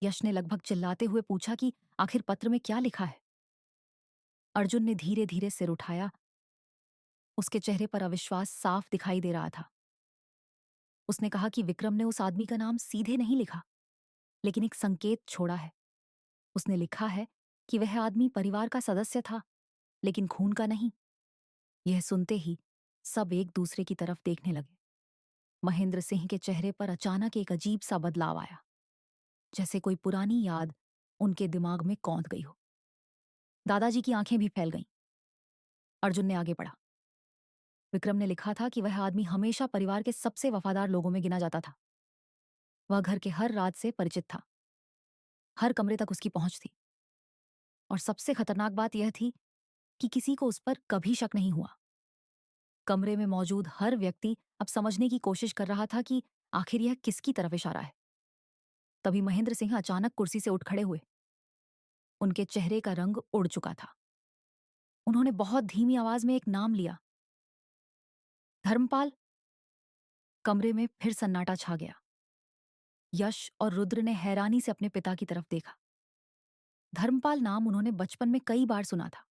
यश ने लगभग चिल्लाते हुए पूछा कि आखिर पत्र में क्या लिखा है। अर्जुन ने धीरे धीरे सिर उठाया। उसके चेहरे पर अविश्वास साफ दिखाई दे रहा था। उसने कहा कि विक्रम ने उस आदमी का नाम सीधे नहीं लिखा, लेकिन एक संकेत छोड़ा है। उसने लिखा है कि वह आदमी परिवार का सदस्य था, लेकिन खून का नहीं। यह सुनते ही सब एक दूसरे की तरफ देखने लगे। महेंद्र सिंह के चेहरे पर अचानक एक अजीब सा बदलाव आया, जैसे कोई पुरानी याद उनके दिमाग में कौंध गई हो। दादाजी की आंखें भी फैल गईं। अर्जुन ने आगे बढ़ा। विक्रम ने लिखा था कि वह आदमी हमेशा परिवार के सबसे वफादार लोगों में गिना जाता था। वह घर के हर राज से परिचित था, हर कमरे तक उसकी पहुंच थी, और सबसे खतरनाक बात यह थी कि किसी को उस पर कभी शक नहीं हुआ। कमरे में मौजूद हर व्यक्ति अब समझने की कोशिश कर रहा था कि आखिर यह किसकी तरफ इशारा है। तभी महेंद्र सिंह अचानक कुर्सी से उठ खड़े हुए। उनके चेहरे का रंग उड़ चुका था। उन्होंने बहुत धीमी आवाज में एक नाम लिया, धर्मपाल। कमरे में फिर सन्नाटा छा गया। यश और रुद्र ने हैरानी से अपने पिता की तरफ देखा। धर्मपाल नाम उन्होंने बचपन में कई बार सुना था।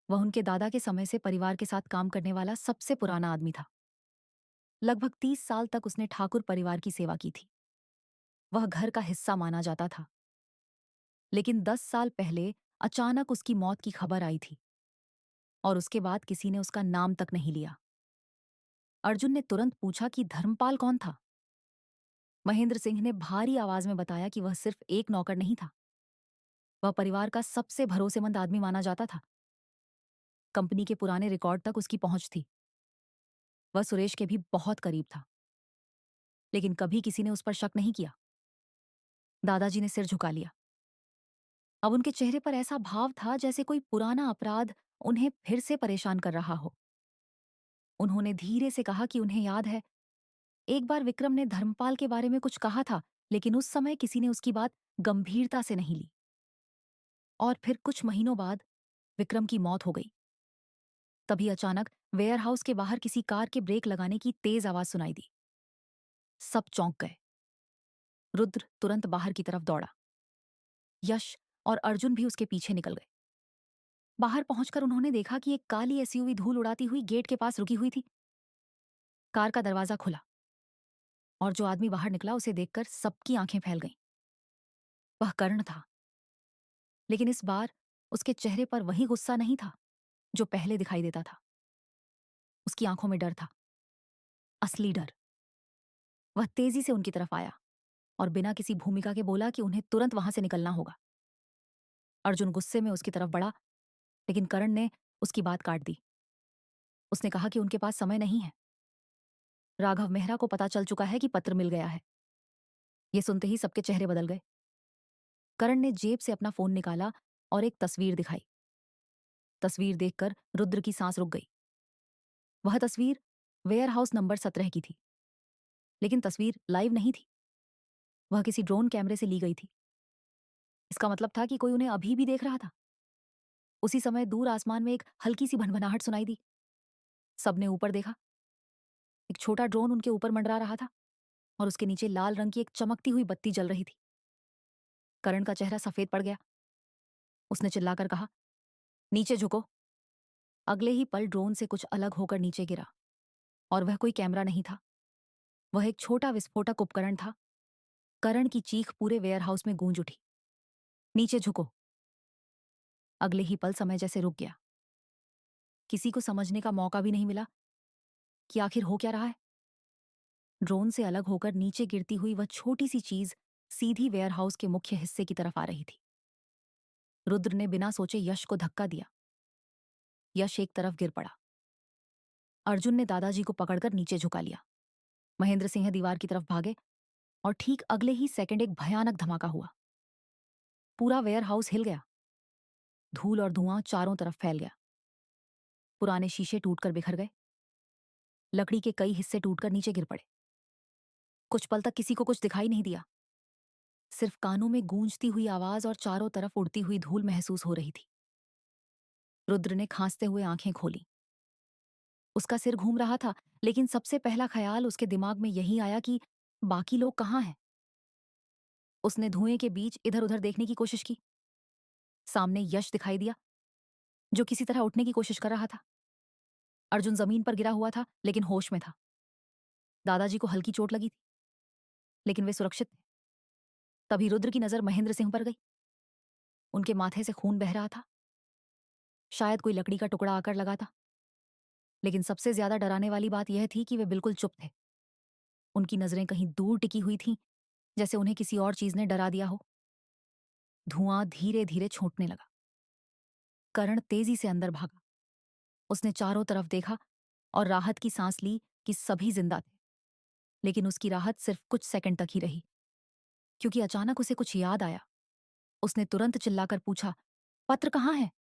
वह उनके दादा के समय से परिवार के साथ काम करने वाला सबसे पुराना आदमी था। लगभग 30 साल तक उसने ठाकुर परिवार की सेवा की थी। वह घर का हिस्सा माना जाता था। लेकिन 10 साल पहले अचानक उसकी मौत की खबर आई थी, और उसके बाद किसी ने उसका नाम तक नहीं लिया। अर्जुन ने तुरंत पूछा कि धर्मपाल कौन था। महेंद्र सिंह ने भारी आवाज में बताया कि वह सिर्फ एक नौकर नहीं था, वह परिवार का सबसे भरोसेमंद आदमी माना जाता था। कंपनी के पुराने रिकॉर्ड तक उसकी पहुंच थी। वह सुरेश के भी बहुत करीब था, लेकिन कभी किसी ने उस पर शक नहीं किया। दादाजी ने सिर झुका लिया। अब उनके चेहरे पर ऐसा भाव था जैसे कोई पुराना अपराध उन्हें फिर से परेशान कर रहा हो। उन्होंने धीरे से कहा कि उन्हें याद है, एक बार विक्रम ने धर्मपाल के बारे में कुछ कहा था, लेकिन उस समय किसी ने उसकी बात गंभीरता से नहीं ली। और फिर कुछ महीनों बाद विक्रम की मौत हो गई। तभी अचानक वेयरहाउस के बाहर किसी कार के ब्रेक लगाने की तेज आवाज सुनाई दी। सब चौंक गए। रुद्र तुरंत बाहर की तरफ दौड़ा। यश और अर्जुन भी उसके पीछे निकल गए। बाहर पहुंचकर उन्होंने देखा कि एक काली एसयूवी धूल उड़ाती हुई गेट के पास रुकी हुई थी। कार का दरवाजा खुला और जो आदमी बाहर निकला उसे देखकर सबकी आंखें फैल गईं। वह कर्ण था, लेकिन इस बार उसके चेहरे पर वही गुस्सा नहीं था जो पहले दिखाई देता था। उसकी आंखों में डर था, असली डर। वह तेजी से उनकी तरफ आया और बिना किसी भूमिका के बोला कि उन्हें तुरंत वहां से निकलना होगा। अर्जुन गुस्से में उसकी तरफ बढ़ा, लेकिन कर्ण ने उसकी बात काट दी। उसने कहा कि उनके पास समय नहीं है। राघव मेहरा को पता चल चुका है कि पत्र मिल गया है। ये सुनते ही सबके चेहरे बदल गए। कर्ण ने जेब से अपना फोन निकाला और एक तस्वीर दिखाई। तस्वीर देखकर रुद्र की सांस रुक गई। वह तस्वीर वेयरहाउस नंबर 17 की थी, लेकिन तस्वीर लाइव नहीं थी। वह किसी ड्रोन कैमरे से ली गई थी। इसका मतलब था कि कोई उन्हें अभी भी देख रहा था। उसी समय दूर आसमान में एक हल्की सी भनभनाहट सुनाई दी। सबने ऊपर देखा। एक छोटा ड्रोन उनके ऊपर मंडरा रहा था और उसके नीचे लाल रंग की एक चमकती हुई बत्ती जल रही थी। करण का चेहरा सफेद पड़ गया। उसने चिल्लाकर कहा, नीचे झुको। अगले ही पल ड्रोन से कुछ अलग होकर नीचे गिरा और वह कोई कैमरा नहीं था। वह एक छोटा विस्फोटक उपकरण था। करण की चीख पूरे वेयरहाउस में गूंज उठी, नीचे झुको। अगले ही पल समय जैसे रुक गया। किसी को समझने का मौका भी नहीं मिला कि आखिर हो क्या रहा है। ड्रोन से अलग होकर नीचे गिरती हुई वह छोटी सी चीज सीधी वेयरहाउस के मुख्य हिस्से की तरफ आ रही थी। रुद्र ने बिना सोचे यश को धक्का दिया। यश एक तरफ गिर पड़ा। अर्जुन ने दादाजी को पकड़कर नीचे झुका लिया। महेंद्र सिंह दीवार की तरफ भागे और ठीक अगले ही सेकंड एक भयानक धमाका हुआ। पूरा वेयरहाउस हिल गया। धूल और धुआं चारों तरफ फैल गया। पुराने शीशे टूटकर बिखर गए। लकड़ी के कई हिस्से टूटकर नीचे गिर पड़े। कुछ पल तक किसी को कुछ दिखाई नहीं दिया। सिर्फ कानों में गूंजती हुई आवाज और चारों तरफ उड़ती हुई धूल महसूस हो रही थी। रुद्र ने खांसते हुए आंखें खोली। उसका सिर घूम रहा था, लेकिन सबसे पहला ख्याल उसके दिमाग में यही आया कि बाकी लोग कहाँ हैं। उसने धुएं के बीच इधर उधर देखने की कोशिश की। सामने यश दिखाई दिया, जो किसी तरह उठने की कोशिश कर रहा था। अर्जुन जमीन पर गिरा हुआ था, लेकिन होश में था। दादाजी को हल्की चोट लगी थी, लेकिन वे सुरक्षित थे। तभी रुद्र की नजर महेंद्र सिंह पर गई। उनके माथे से खून बह रहा था। शायद कोई लकड़ी का टुकड़ा आकर लगा था। लेकिन सबसे ज्यादा डराने वाली बात यह थी कि वे बिल्कुल चुप थे। उनकी नजरें कहीं दूर टिकी हुई थीं, जैसे उन्हें किसी और चीज ने डरा दिया हो। धुआं धीरे धीरे छूटने लगा। करण तेजी से अंदर भागा। उसने चारों तरफ देखा और राहत की सांस ली कि सभी जिंदा थे। लेकिन उसकी राहत सिर्फ कुछ सेकंड तक ही रही, क्योंकि अचानक उसे कुछ याद आया। उसने तुरंत चिल्लाकर पूछा, पत्र कहाँ है?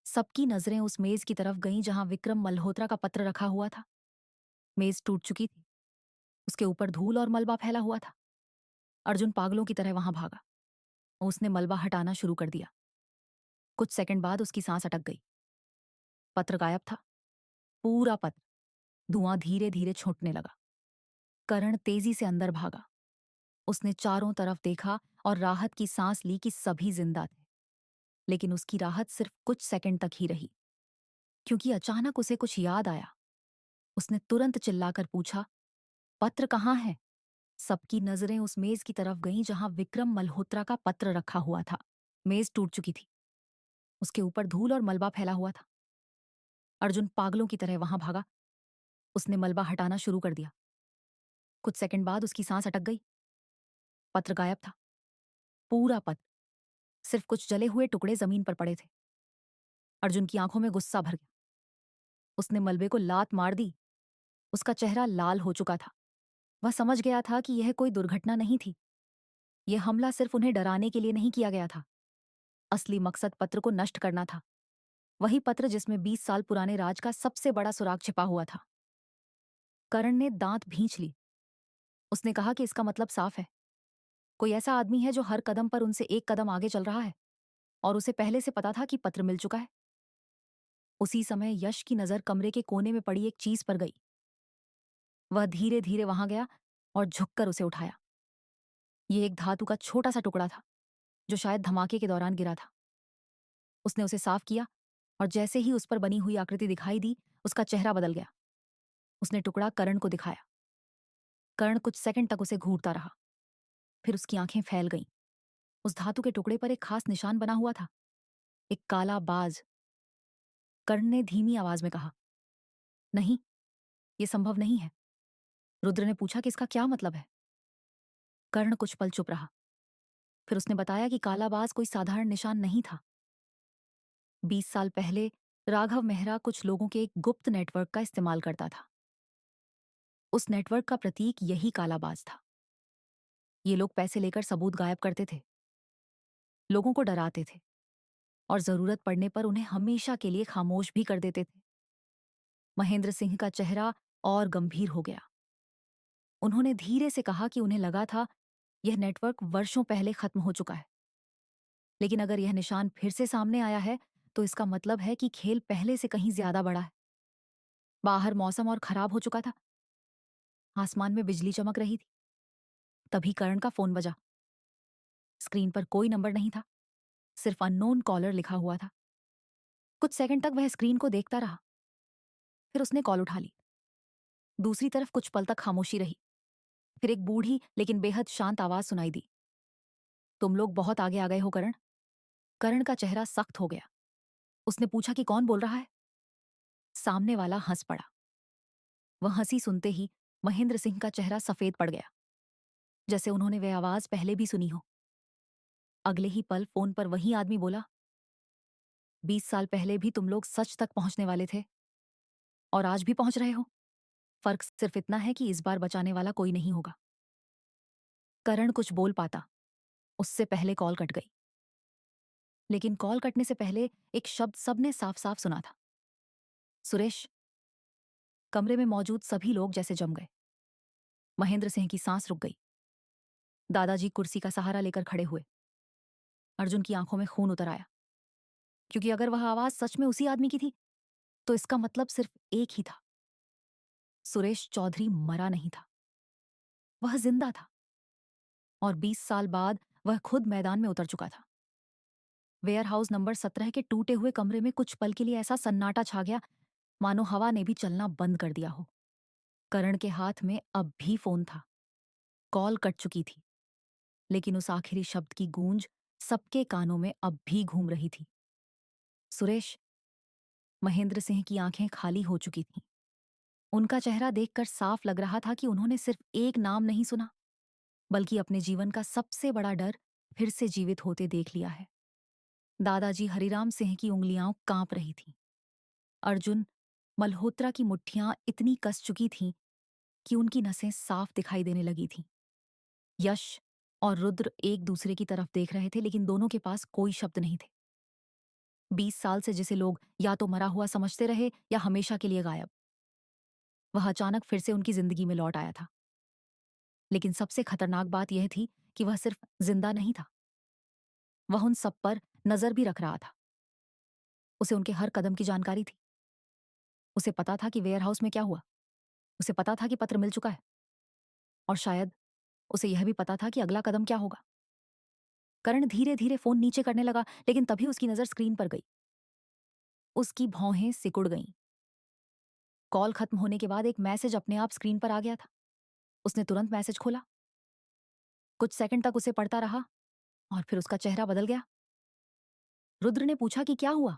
सबकी नजरें उस मेज की तरफ गईं जहां विक्रम मल्होत्रा का पत्र रखा हुआ था। मेज टूट चुकी थी। उसके ऊपर धूल और मलबा फैला हुआ था। अर्जुन पागलों की तरह वहां भागा। उसने मलबा हटाना शुरू कर दिया। कुछ सेकंड बाद उसकी सांस अटक गई। पत्र गायब था, पूरा पत्र। धुआं धीरे धीरे छूटने लगा। करण तेजी से अंदर भागा। उसने चारों तरफ देखा और राहत की सांस ली कि सभी जिंदा थे। लेकिन उसकी राहत सिर्फ कुछ सेकंड तक ही रही, क्योंकि अचानक उसे कुछ याद आया। उसने तुरंत चिल्लाकर पूछा, पत्र कहाँ है? सबकी नजरें उस मेज की तरफ गईं जहां विक्रम मल्होत्रा का पत्र रखा हुआ था। मेज टूट चुकी थी। उसके ऊपर धूल और मलबा फैला हुआ था। अर्जुन पागलों की तरह वहां भागा। उसने मलबा हटाना शुरू कर दिया। कुछ सेकंड बाद उसकी सांस अटक गई। पत्र गायब था, पूरा पत्र। सिर्फ कुछ जले हुए टुकड़े जमीन पर पड़े थे। अर्जुन की आंखों में गुस्सा भर गया। उसने मलबे को लात मार दी। उसका चेहरा लाल हो चुका था। वह समझ गया था कि यह कोई दुर्घटना नहीं थी। यह हमला सिर्फ उन्हें डराने के लिए नहीं किया गया था। असली मकसद पत्र को नष्ट करना था। वही पत्र जिसमें 20 साल पुराने राज का सबसे बड़ा सुराग छिपा हुआ था। करण ने दांत भींच ली। उसने कहा कि इसका मतलब साफ है। कोई ऐसा आदमी है जो हर कदम पर उनसे एक कदम आगे चल रहा है और उसे पहले से पता था कि पत्र मिल चुका है। उसी समय यश की नजर कमरे के कोने में पड़ी एक चीज पर गई। वह धीरे धीरे वहां गया और झुककर उसे उठाया। ये एक धातु का छोटा सा टुकड़ा था जो शायद धमाके के दौरान गिरा था। उसने उसे साफ किया और जैसे ही उस पर बनी हुई आकृति दिखाई दी, उसका चेहरा बदल गया। उसने टुकड़ा करण को दिखाया। करण कुछ सेकंड तक उसे घूरता रहा, फिर उसकी आंखें फैल गईं। उस धातु के टुकड़े पर एक खास निशान बना हुआ था, एक काला बाज। कर्ण ने धीमी आवाज में कहा, नहीं, ये संभव नहीं है। रुद्र ने पूछा कि इसका क्या मतलब है। कर्ण कुछ पल चुप रहा, फिर उसने बताया कि कालाबाज कोई साधारण निशान नहीं था। 20 साल पहले राघव मेहरा कुछ लोगों के एक गुप्त नेटवर्क का इस्तेमाल करता था। उस नेटवर्क का प्रतीक यही कालाबाज था। ये लोग पैसे लेकर सबूत गायब करते थे, लोगों को डराते थे और जरूरत पड़ने पर उन्हें हमेशा के लिए खामोश भी कर देते थे। महेंद्र सिंह का चेहरा और गंभीर हो गया। उन्होंने धीरे से कहा कि उन्हें लगा था यह नेटवर्क वर्षों पहले खत्म हो चुका है, लेकिन अगर यह निशान फिर से सामने आया है तो इसका मतलब है कि खेल पहले से कहीं ज्यादा बड़ा है। बाहर मौसम और खराब हो चुका था, आसमान में बिजली चमक रही थी। तभी करण का फोन बजा। स्क्रीन पर कोई नंबर नहीं था, सिर्फ अननोन कॉलर लिखा हुआ था। कुछ सेकंड तक वह स्क्रीन को देखता रहा, फिर उसने कॉल उठा ली। दूसरी तरफ कुछ पल तक खामोशी रही, फिर एक बूढ़ी लेकिन बेहद शांत आवाज सुनाई दी, तुम लोग बहुत आगे आ गए हो करण। करण का चेहरा सख्त हो गया। उसने पूछा कि कौन बोल रहा है। सामने वाला हंस पड़ा। वह हंसी सुनते ही महेंद्र सिंह का चेहरा सफेद पड़ गया, जैसे उन्होंने वह आवाज पहले भी सुनी हो। अगले ही पल फोन पर वही आदमी बोला, 20 साल पहले भी तुम लोग सच तक पहुंचने वाले थे और आज भी पहुंच रहे हो। फर्क सिर्फ इतना है कि इस बार बचाने वाला कोई नहीं होगा। करण कुछ बोल पाता, उससे पहले कॉल कट गई। लेकिन कॉल कटने से पहले एक शब्द सबने साफ साफ सुना था, सुरेश। कमरे में मौजूद सभी लोग जैसे जम गए। महेंद्र सिंह की सांस रुक गई। दादाजी कुर्सी का सहारा लेकर खड़े हुए। अर्जुन की आंखों में खून उतर आया, क्योंकि अगर वह आवाज सच में उसी आदमी की थी तो इसका मतलब सिर्फ एक ही था, सुरेश चौधरी मरा नहीं था, वह जिंदा था। और 20 साल बाद वह खुद मैदान में उतर चुका था। वेयर हाउस नंबर 17 के टूटे हुए कमरे में कुछ पल के लिए ऐसा सन्नाटा छा गया, मानो हवा ने भी चलना बंद कर दिया हो। करण के हाथ में अब भी फोन था। कॉल कट चुकी थी, लेकिन उस आखिरी शब्द की गूंज सबके कानों में अब भी घूम रही थी, सुरेश। महेंद्र सिंह की आंखें खाली हो चुकी थीं। उनका चेहरा देखकर साफ लग रहा था कि उन्होंने सिर्फ एक नाम नहीं सुना, बल्कि अपने जीवन का सबसे बड़ा डर फिर से जीवित होते देख लिया है। दादाजी हरिराम सिंह की उंगलियां कांप रही थीं। अर्जुन मल्होत्रा की मुट्ठियां इतनी कस चुकी थीं कि उनकी नसें साफ दिखाई देने लगी थीं। यश और रुद्र एक दूसरे की तरफ देख रहे थे, लेकिन दोनों के पास कोई शब्द नहीं थे। 20 साल से जिसे लोग या तो मरा हुआ समझते रहे या हमेशा के लिए गायब, वह अचानक फिर से उनकी जिंदगी में लौट आया था। लेकिन सबसे खतरनाक बात यह थी कि वह सिर्फ जिंदा नहीं था, वह उन सब पर नजर भी रख रहा था। उसे उनके हर कदम की जानकारी थी। उसे पता था कि वेयरहाउस में क्या हुआ, उसे पता था कि पत्र मिल चुका है, और शायद उसे यह भी पता था कि अगला कदम क्या होगा। करण धीरे धीरे फोन नीचे करने लगा, लेकिन तभी उसकी नजर स्क्रीन पर गई। उसकी भौहें सिकुड़ गईं। कॉल खत्म होने के बाद एक मैसेज अपने आप स्क्रीन पर आ गया था। उसने तुरंत मैसेज खोला, कुछ सेकंड तक उसे पढ़ता रहा और फिर उसका चेहरा बदल गया। रुद्र ने पूछा कि क्या हुआ।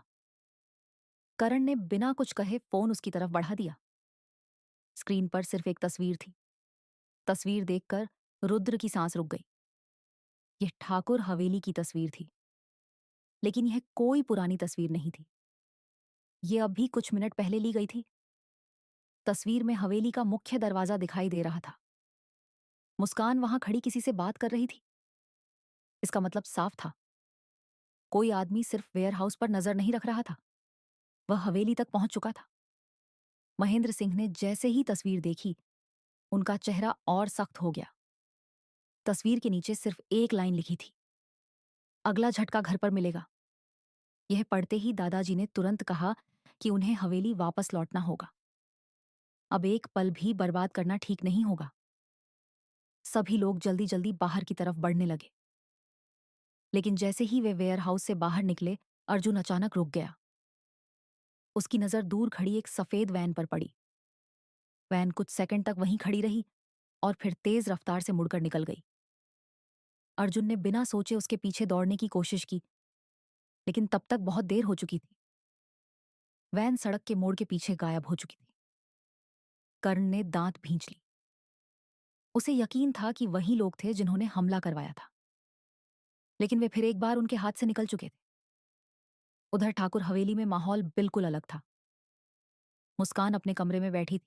करण ने बिना कुछ कहे फोन उसकी तरफ बढ़ा दिया। स्क्रीन पर सिर्फ एक तस्वीर थी। तस्वीर देखकर रुद्र की सांस रुक गई। यह ठाकुर हवेली की तस्वीर थी, लेकिन यह कोई पुरानी तस्वीर नहीं थी। यह अभी कुछ मिनट पहले ली गई थी। तस्वीर में हवेली का मुख्य दरवाजा दिखाई दे रहा था। मुस्कान वहां खड़ी किसी से बात कर रही थी। इसका मतलब साफ था, कोई आदमी सिर्फ वेयर हाउस पर नजर नहीं रख रहा था, वह हवेली तक पहुंच चुका था। महेंद्र सिंह ने जैसे ही तस्वीर देखी, उनका चेहरा और सख्त हो गया। तस्वीर के नीचे सिर्फ एक लाइन लिखी थी, अगला झटका घर पर मिलेगा। यह पढ़ते ही दादाजी ने तुरंत कहा कि उन्हें हवेली वापस लौटना होगा। अब एक पल भी बर्बाद करना ठीक नहीं होगा। सभी लोग जल्दी जल्दी बाहर की तरफ बढ़ने लगे। लेकिन जैसे ही वे वेयर हाउस से बाहर निकले, अर्जुन अचानक रुक गया। उसकी नजर दूर खड़ी एक सफेद वैन पर पड़ी। वैन कुछ सेकंड तक वहीं खड़ी रही और फिर तेज रफ्तार से मुड़कर निकल गई। अर्जुन ने बिना सोचे उसके पीछे दौड़ने की कोशिश की, लेकिन तब तक बहुत देर हो चुकी थी। वैन सड़क के मोड़ के पीछे गायब हो चुकी थी। कर्ण ने दांत भींच ली। उसे यकीन था कि वही लोग थे जिन्होंने हमला करवाया था, लेकिन वे फिर एक बार उनके हाथ से निकल चुके थे। उधर ठाकुर हवेली में माहौल बिल्कुल अलग था। मुस्कान अपने कमरे में बैठी थी।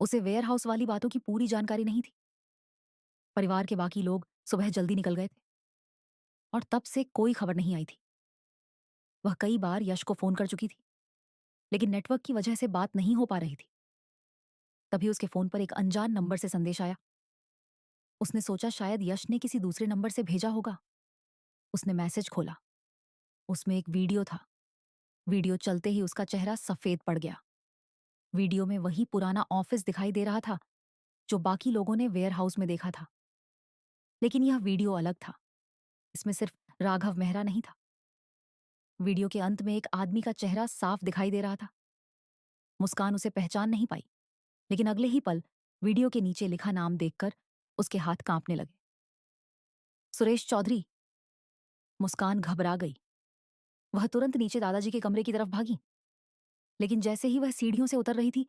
उसे वेयर हाउस वाली बातों की पूरी जानकारी नहीं थी। परिवार के बाकी लोग सुबह जल्दी निकल गए थे और तब से कोई खबर नहीं आई थी। वह कई बार यश को फोन कर चुकी थी, लेकिन नेटवर्क की वजह से बात नहीं हो पा रही थी। तभी उसके फोन पर एक अनजान नंबर से संदेश आया। उसने सोचा शायद यश ने किसी दूसरे नंबर से भेजा होगा। उसने मैसेज खोला। उसमें एक वीडियो था। वीडियो चलते ही उसका चेहरा सफेद पड़ गया। वीडियो में वही पुराना ऑफिस दिखाई दे रहा था जो बाकी लोगों ने वेयर हाउस में देखा था। लेकिन यह वीडियो अलग था। इसमें सिर्फ राघव मेहरा नहीं था। वीडियो के अंत में एक आदमी का चेहरा साफ दिखाई दे रहा था। मुस्कान उसे पहचान नहीं पाई, लेकिन अगले ही पल वीडियो के नीचे लिखा नाम देखकर उसके हाथ कांपने लगे। सुरेश चौधरी। मुस्कान घबरा गई। वह तुरंत नीचे दादाजी के कमरे की तरफ भागी, लेकिन जैसे ही वह सीढ़ियों से उतर रही थी,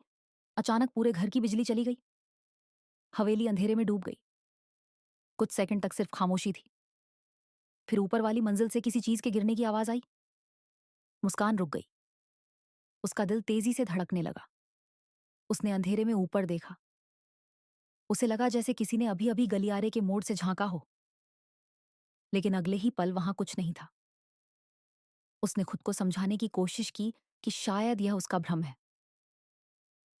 अचानक पूरे घर की बिजली चली गई। हवेली अंधेरे में डूब गई। कुछ सेकंड तक सिर्फ खामोशी थी। फिर ऊपर वाली मंजिल से किसी चीज के गिरने की आवाज आई। मुस्कान रुक गई। उसका दिल तेजी से धड़कने लगा। उसने अंधेरे में ऊपर देखा। उसे लगा जैसे किसी ने अभी अभी गलियारे के मोड़ से झांका हो, लेकिन अगले ही पल वहां कुछ नहीं था। उसने खुद को समझाने की कोशिश की कि शायद यह उसका भ्रम है।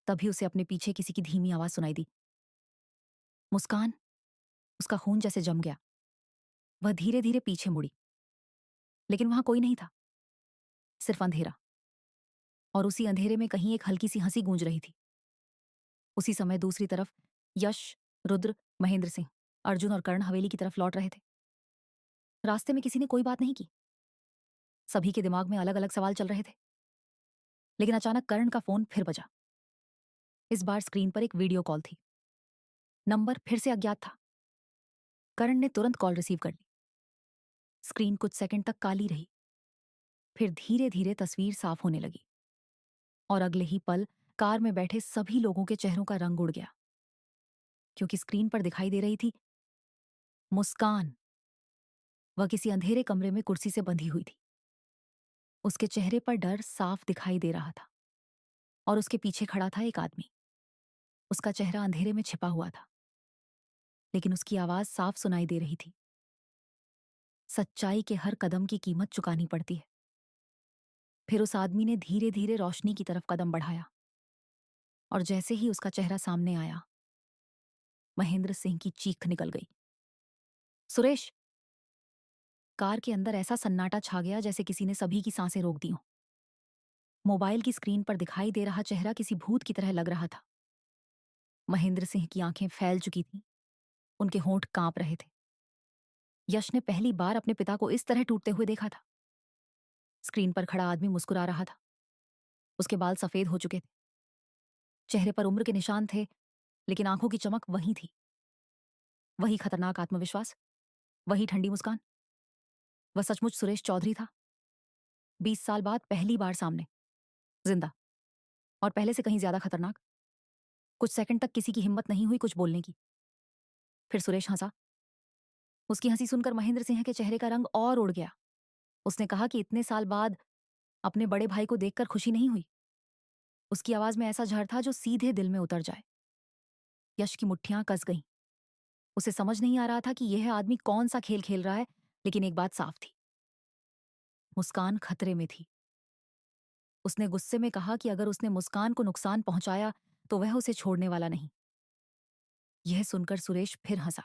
तभी उसे अपने पीछे किसी की धीमी आवाज सुनाई दी। मुस्कान। उसका खून जैसे जम गया। वह धीरे धीरे पीछे मुड़ी, लेकिन वहां कोई नहीं था, सिर्फ अंधेरा। और उसी अंधेरे में कहीं एक हल्की सी हंसी गूंज रही थी। उसी समय दूसरी तरफ यश, रुद्र, महेंद्र सिंह, अर्जुन और कर्ण हवेली की तरफ लौट रहे थे। रास्ते में किसी ने कोई बात नहीं की। सभी के दिमाग में अलग अलग सवाल चल रहे थे। लेकिन अचानक कर्ण का फोन फिर बजा। इस बार स्क्रीन पर एक वीडियो कॉल थी। नंबर फिर से अज्ञात था। कर्ण ने तुरंत कॉल रिसीव कर ली। स्क्रीन कुछ सेकंड तक काली रही। फिर धीरे धीरे तस्वीर साफ होने लगी और अगले ही पल कार में बैठे सभी लोगों के चेहरों का रंग उड़ गया, क्योंकि स्क्रीन पर दिखाई दे रही थी मुस्कान। वह किसी अंधेरे कमरे में कुर्सी से बंधी हुई थी। उसके चेहरे पर डर साफ दिखाई दे रहा था और उसके पीछे खड़ा था एक आदमी। उसका चेहरा अंधेरे में छिपा हुआ था, लेकिन उसकी आवाज साफ सुनाई दे रही थी। सच्चाई के हर कदम की कीमत चुकानी पड़ती है। फिर उस आदमी ने धीरे धीरे रोशनी की तरफ कदम बढ़ाया और जैसे ही उसका चेहरा सामने आया, महेंद्र सिंह की चीख निकल गई। सुरेश! कार के अंदर ऐसा सन्नाटा छा गया जैसे किसी ने सभी की सांसें रोक दी हों। मोबाइल की स्क्रीन पर दिखाई दे रहा चेहरा किसी भूत की तरह लग रहा था। महेंद्र सिंह की आंखें फैल चुकी थीं। उनके होंठ कांप रहे थे। यश ने पहली बार अपने पिता को इस तरह टूटते हुए देखा था। स्क्रीन पर खड़ा आदमी मुस्कुरा रहा था। उसके बाल सफेद हो चुके थे। चेहरे पर उम्र के निशान थे, लेकिन आंखों की चमक वही थी। वही खतरनाक आत्मविश्वास, वही ठंडी मुस्कान। वह सचमुच सुरेश चौधरी था। 20 साल बाद पहली बार सामने, जिंदा, और पहले से कहीं ज्यादा खतरनाक। कुछ सेकंड तक किसी की हिम्मत नहीं हुई कुछ बोलने की। फिर सुरेश हंसा। उसकी हंसी सुनकर महेंद्र सिंह के चेहरे का रंग और उड़ गया। उसने कहा कि इतने साल बाद अपने बड़े भाई को देखकर खुशी नहीं हुई। उसकी आवाज में ऐसा झर था जो सीधे दिल में उतर जाए। यश की मुट्ठियां कस गईं। उसे समझ नहीं आ रहा था कि यह आदमी कौन सा खेल खेल रहा है, लेकिन एक बात साफ थी, मुस्कान खतरे में थी। उसने गुस्से में कहा कि अगर उसने मुस्कान को नुकसान पहुंचाया तो वह उसे छोड़ने वाला नहीं। यह सुनकर सुरेश फिर हंसा।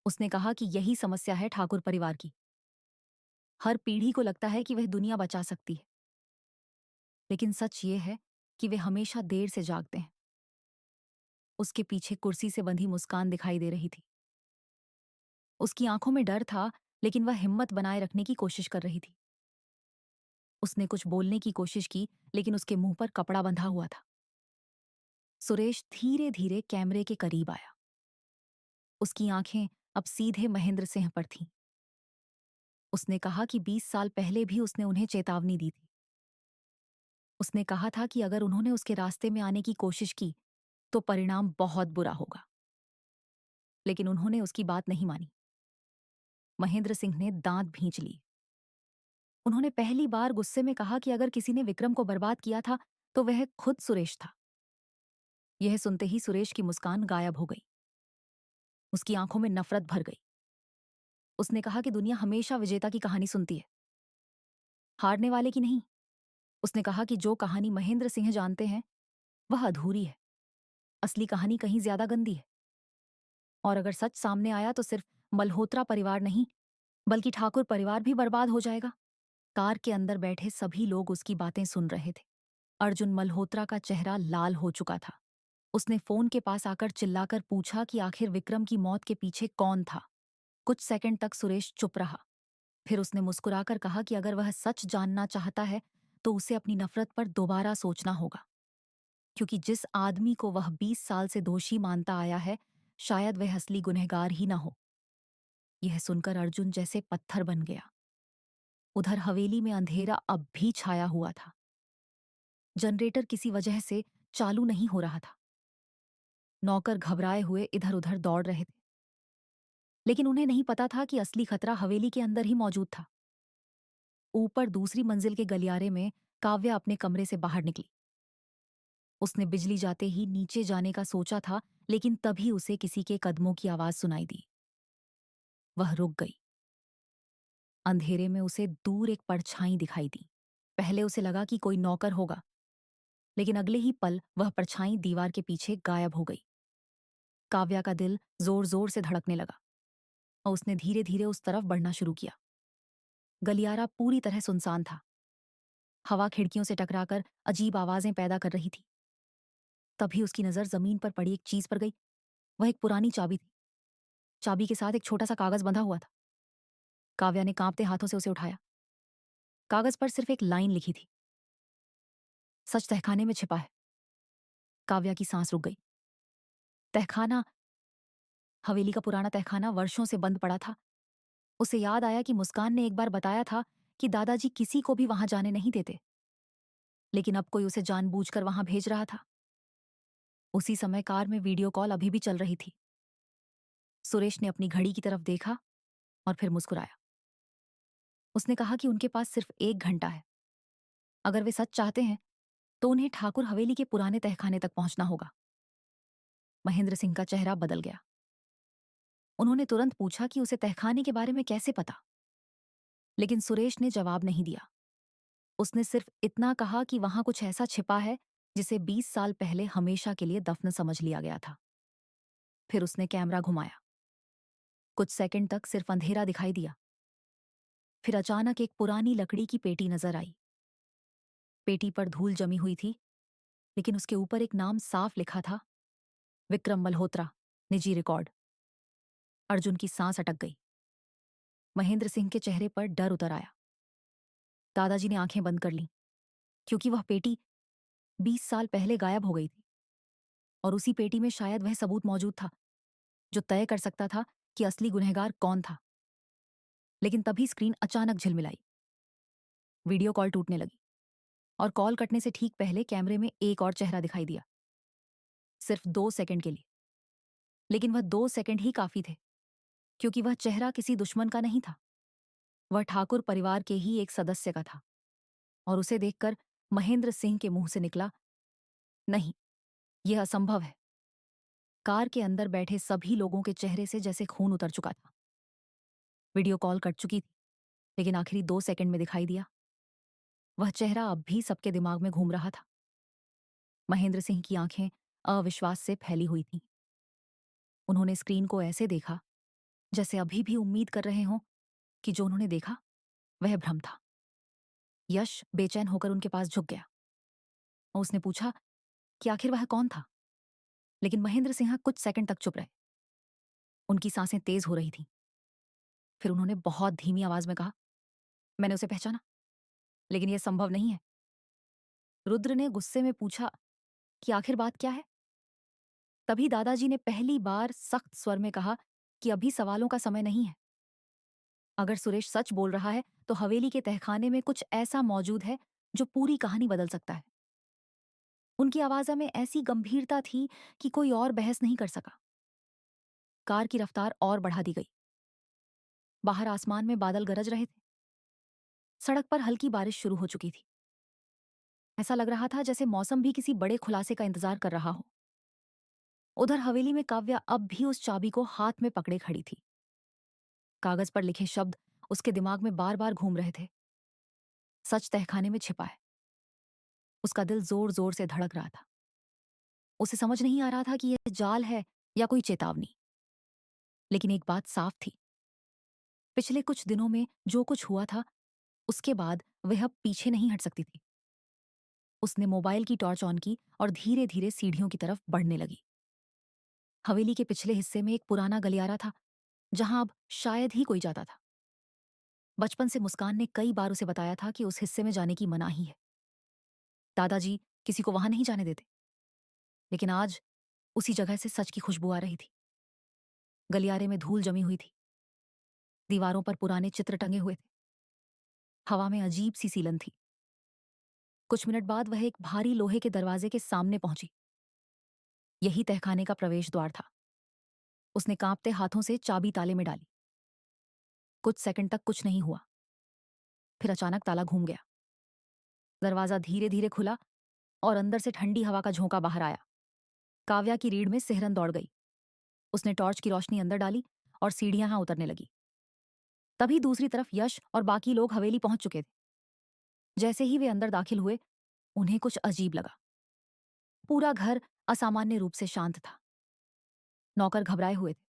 उसने कहा कि यही समस्या है ठाकुर परिवार की। हर पीढ़ी को लगता है कि वह दुनिया बचा सकती है, लेकिन सच ये है कि वे हमेशा देर से जागते हैं। उसके पीछे कुर्सी से बंधी मुस्कान दिखाई दे रही थी। उसकी आंखों में डर था, लेकिन वह हिम्मत बनाए रखने की कोशिश कर रही थी। उसने कुछ बोलने की कोशिश की, लेकिन उसके मुंह पर कपड़ा बंधा हुआ था। सुरेश धीरे धीरे कैमरे के करीब आया। उसकी आंखें अब सीधे महेंद्र सिंह पर थीं। उसने कहा कि 20 साल पहले भी उसने उन्हें चेतावनी दी थी। उसने कहा था कि अगर उन्होंने उसके रास्ते में आने की कोशिश की तो परिणाम बहुत बुरा होगा। लेकिन उन्होंने उसकी बात नहीं मानी। महेंद्र सिंह ने दांत भींच लिए। उन्होंने पहली बार गुस्से में कहा कि अगर किसी ने विक्रम को बर्बाद किया था तो वह खुद सुरेश था। यह सुनते ही सुरेश की मुस्कान गायब हो गई। उसकी आंखों में नफरत भर गई। उसने कहा कि दुनिया हमेशा विजेता की कहानी सुनती है, हारने वाले की नहीं। उसने कहा कि जो कहानी महेंद्र सिंह जानते हैं वह अधूरी है। असली कहानी कहीं ज्यादा गंदी है। और अगर सच सामने आया तो सिर्फ मल्होत्रा परिवार नहीं, बल्कि ठाकुर परिवार भी बर्बाद हो जाएगा। कार के अंदर बैठे सभी लोग उसकी बातें सुन रहे थे। अर्जुन मल्होत्रा का चेहरा लाल हो चुका था। उसने फोन के पास आकर चिल्लाकर पूछा कि आखिर विक्रम की मौत के पीछे कौन था। कुछ सेकंड तक सुरेश चुप रहा। फिर उसने मुस्कुराकर कहा कि अगर वह सच जानना चाहता है तो उसे अपनी नफरत पर दोबारा सोचना होगा, क्योंकि जिस आदमी को वह 20 साल से दोषी मानता आया है, शायद वह असली गुनहगार ही ना हो। यह सुनकर अर्जुन जैसे पत्थर बन गया। उधर हवेली में अंधेरा अब भी छाया हुआ था। जनरेटर किसी वजह से चालू नहीं हो रहा था। नौकर घबराए हुए इधर उधर दौड़ रहे थे, लेकिन उन्हें नहीं पता था कि असली खतरा हवेली के अंदर ही मौजूद था। ऊपर दूसरी मंजिल के गलियारे में काव्या अपने कमरे से बाहर निकली। उसने बिजली जाते ही नीचे जाने का सोचा था, लेकिन तभी उसे किसी के कदमों की आवाज सुनाई दी। वह रुक गई। अंधेरे में उसे दूर एक परछाई दिखाई दी। पहले उसे लगा कि कोई नौकर होगा, लेकिन अगले ही पल वह परछाई दीवार के पीछे गायब हो गई। काव्या का दिल जोर जोर से धड़कने लगा और उसने धीरे धीरे उस तरफ बढ़ना शुरू किया। गलियारा पूरी तरह सुनसान था। हवा खिड़कियों से टकराकर अजीब आवाजें पैदा कर रही थी। तभी उसकी नजर जमीन पर पड़ी एक चीज पर गई। वह एक पुरानी चाबी थी। चाबी के साथ एक छोटा सा कागज बंधा हुआ था। काव्या ने कांपते हाथों से उसे उठाया। कागज पर सिर्फ एक लाइन लिखी थी, सच तहखाने में छिपा है। काव्या की सांस रुक गई। तहखाना, हवेली का पुराना तहखाना वर्षों से बंद पड़ा था। उसे याद आया कि मुस्कान ने एक बार बताया था कि दादाजी किसी को भी वहां जाने नहीं देते, लेकिन अब कोई उसे जानबूझकर वहां भेज रहा था। उसी समय कार में वीडियो कॉल अभी भी चल रही थी। सुरेश ने अपनी घड़ी की तरफ देखा और फिर मुस्कुराया। उसने कहा कि उनके पास सिर्फ 1 घंटा है। अगर वे सच चाहते हैं तो उन्हें ठाकुर हवेली के पुराने तहखाने तक पहुंचना होगा। महेंद्र सिंह का चेहरा बदल गया। उन्होंने तुरंत पूछा कि उसे तहखाने के बारे में कैसे पता, लेकिन सुरेश ने जवाब नहीं दिया। उसने सिर्फ इतना कहा कि वहां कुछ ऐसा छिपा है जिसे 20 साल पहले हमेशा के लिए दफन समझ लिया गया था। फिर उसने कैमरा घुमाया। कुछ सेकंड तक सिर्फ अंधेरा दिखाई दिया। फिर अचानक एक पुरानी लकड़ी की पेटी नजर आई। पेटी पर धूल जमी हुई थी, लेकिन उसके ऊपर एक नाम साफ लिखा था, विक्रम मल्होत्रा, निजी रिकॉर्ड। अर्जुन की सांस अटक गई। महेंद्र सिंह के चेहरे पर डर उतर आया। दादाजी ने आंखें बंद कर लीं, क्योंकि वह पेटी 20 साल पहले गायब हो गई थी। और उसी पेटी में शायद वह सबूत मौजूद था जो तय कर सकता था कि असली गुनहगार कौन था। लेकिन तभी स्क्रीन अचानक झिलमिलाई। वीडियो कॉल टूटने लगी और कॉल कटने से ठीक पहले कैमरे में एक और चेहरा दिखाई दिया, सिर्फ 2 सेकंड के लिए। लेकिन वह 2 सेकंड ही काफी थे, क्योंकि वह चेहरा किसी दुश्मन का नहीं था। वह ठाकुर परिवार के ही एक सदस्य का था। और उसे देखकर महेंद्र सिंह के मुंह से निकला, नहीं, यह असंभव है। कार के अंदर बैठे सभी लोगों के चेहरे से जैसे खून उतर चुका था। वीडियो कॉल कट चुकी थी, लेकिन आखिरी 2 सेकंड में दिखाई दिया। वह चेहरा अब भी सबके दिमाग में घूम रहा था। महेंद्र सिंह की आंखें अविश्वास से फैली हुई थीं। उन्होंने स्क्रीन को ऐसे देखा जैसे अभी भी उम्मीद कर रहे हों कि जो उन्होंने देखा वह भ्रम था। यश बेचैन होकर उनके पास झुक गया। और उसने पूछा कि आखिर वह कौन था। लेकिन महेंद्र सिंह कुछ सेकंड तक चुप रहे। उनकी सांसें तेज हो रही थीं। फिर उन्होंने बहुत धीमी आवाज में कहा, मैंने उसे पहचाना, लेकिन यह संभव नहीं है। रुद्र ने गुस्से में पूछा कि आखिर बात क्या है। तभी दादाजी ने पहली बार सख्त स्वर में कहा कि अभी सवालों का समय नहीं है। अगर सुरेश सच बोल रहा है तो हवेली के तहखाने में कुछ ऐसा मौजूद है जो पूरी कहानी बदल सकता है। उनकी आवाज में ऐसी गंभीरता थी कि कोई और बहस नहीं कर सका। कार की रफ्तार और बढ़ा दी गई। बाहर आसमान में बादल गरज रहे थे। सड़क पर हल्की बारिश शुरू हो चुकी थी। ऐसा लग रहा था जैसे मौसम भी किसी बड़े खुलासे का इंतजार कर रहा हो। उधर हवेली में काव्या अब भी उस चाबी को हाथ में पकड़े खड़ी थी। कागज पर लिखे शब्द उसके दिमाग में बार बार घूम रहे थे। सच तहखाने में छिपा है। उसका दिल जोर जोर से धड़क रहा था। उसे समझ नहीं आ रहा था कि यह जाल है या कोई चेतावनी। लेकिन एक बात साफ थी, पिछले कुछ दिनों में जो कुछ हुआ था उसके बाद वह अब पीछे नहीं हट सकती थी। उसने मोबाइल की टॉर्च ऑन की और धीरे धीरे सीढ़ियों की तरफ बढ़ने लगी। हवेली के पिछले हिस्से में एक पुराना गलियारा था जहां अब शायद ही कोई जाता था। बचपन से मुस्कान ने कई बार उसे बताया था कि उस हिस्से में जाने की मनाही है। दादाजी किसी को वहां नहीं जाने देते। लेकिन आज उसी जगह से सच की खुशबू आ रही थी। गलियारे में धूल जमी हुई थी। दीवारों पर पुराने चित्र टंगे हुए थे। हवा में अजीब सी सीलन थी। कुछ मिनट बाद वह एक भारी लोहे के दरवाजे के सामने पहुंची। यही तहखाने का प्रवेश द्वार था। उसने कांपते हाथों से चाबी ताले में डाली। कुछ सेकंड तक कुछ नहीं हुआ। फिर अचानक ताला घूम गया। दरवाजा धीरे धीरे खुला और अंदर से ठंडी हवा का झोंका बाहर आया। काव्या की रीढ़ में सिहरन दौड़ गई। उसने टॉर्च की रोशनी अंदर डाली और सीढ़ियां यहां उतरने लगी। तभी दूसरी तरफ यश और बाकी लोग हवेली पहुंच चुके थे। जैसे ही वे अंदर दाखिल हुए उन्हें कुछ अजीब लगा। पूरा घर असामान्य रूप से शांत था। नौकर घबराए हुए थे।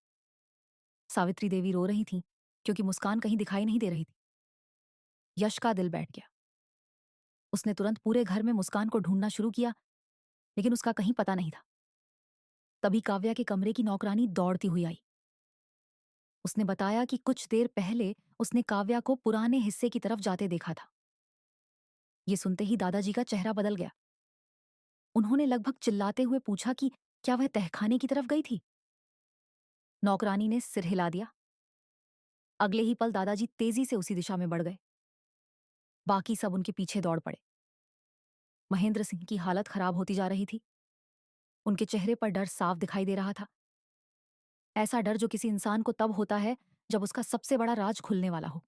सावित्री देवी रो रही थीं क्योंकि मुस्कान कहीं दिखाई नहीं दे रही थी। यश का दिल बैठ गया। उसने तुरंत पूरे घर में मुस्कान को ढूंढना शुरू किया, लेकिन उसका कहीं पता नहीं था। तभी काव्या के कमरे की नौकरानी दौड़ती हुई आई। उसने बताया कि कुछ देर पहले उसने काव्या को पुराने हिस्से की तरफ जाते देखा था। ये सुनते ही दादाजी का चेहरा बदल गया। उन्होंने लगभग चिल्लाते हुए पूछा कि क्या वह तहखाने की तरफ गई थी। नौकरानी ने सिर हिला दिया। अगले ही पल दादाजी तेजी से उसी दिशा में बढ़ गए। बाकी सब उनके पीछे दौड़ पड़े। महेंद्र सिंह की हालत खराब होती जा रही थी। उनके चेहरे पर डर साफ दिखाई दे रहा था। ऐसा डर जो किसी इंसान को तब होता है जब उसका सबसे बड़ा राज खुलने वाला हो।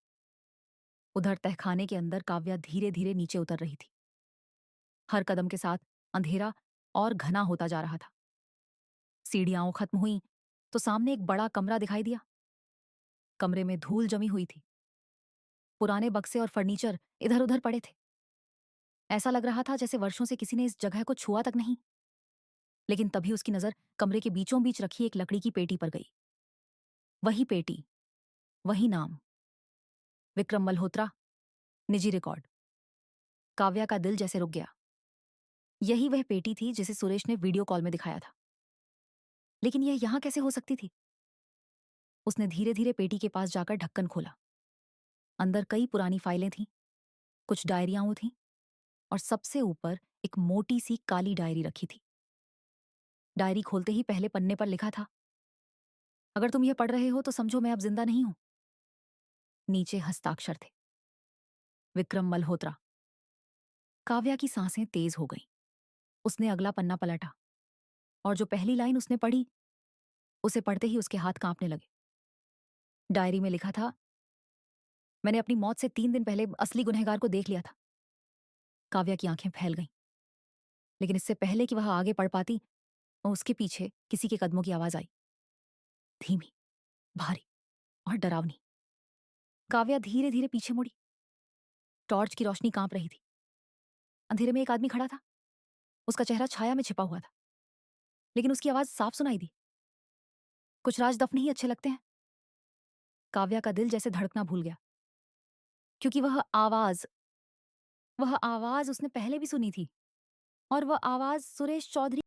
उधर तहखाने के अंदर काव्या धीरे धीरे नीचे उतर रही थी। हर कदम के साथ अंधेरा और घना होता जा रहा था। सीढ़ियां खत्म हुई तो सामने एक बड़ा कमरा दिखाई दिया। कमरे में धूल जमी हुई थी। पुराने बक्से और फर्नीचर इधर उधर पड़े थे। ऐसा लग रहा था जैसे वर्षों से किसी ने इस जगह को छुआ तक नहीं। लेकिन तभी उसकी नजर कमरे के बीचों बीच रखी एक लकड़ी की पेटी पर गई। वही पेटी, वही नाम, विक्रम मल्होत्रा, निजी रिकॉर्ड। काव्या का दिल जैसे रुक गया। यही वह पेटी थी जिसे सुरेश ने वीडियो कॉल में दिखाया था। लेकिन यह यहां कैसे हो सकती थी। उसने धीरे धीरे पेटी के पास जाकर ढक्कन खोला। अंदर कई पुरानी फाइलें थीं, कुछ डायरियां थीं और सबसे ऊपर एक मोटी सी काली डायरी रखी थी। डायरी खोलते ही पहले पन्ने पर लिखा था, अगर तुम यह पढ़ रहे हो तो समझो मैं अब जिंदा नहीं हूं। नीचे हस्ताक्षर थे, विक्रम मल्होत्रा। काव्या की सांसें तेज हो गईं। उसने अगला पन्ना पलटा और जो पहली लाइन उसने पढ़ी उसे पढ़ते ही उसके हाथ कांपने लगे। डायरी में लिखा था, मैंने अपनी मौत से 3 दिन पहले असली गुनहगार को देख लिया था। काव्या की आंखें फैल गईं। लेकिन इससे पहले कि वह आगे पढ़ पाती उसके पीछे किसी के कदमों की आवाज आई। धीमी, भारी और डरावनी। काव्या धीरे धीरे पीछे मुड़ी। टॉर्च की रोशनी कांप रही थी। अंधेरे में एक आदमी खड़ा था। उसका चेहरा छाया में छिपा हुआ था, लेकिन उसकी आवाज साफ सुनाई दी। कुछ राज दफन ही अच्छे लगते हैं। काव्या का दिल जैसे धड़कना भूल गया, क्योंकि वह आवाज उसने पहले भी सुनी थी। और वह आवाज सुरेश चौधरी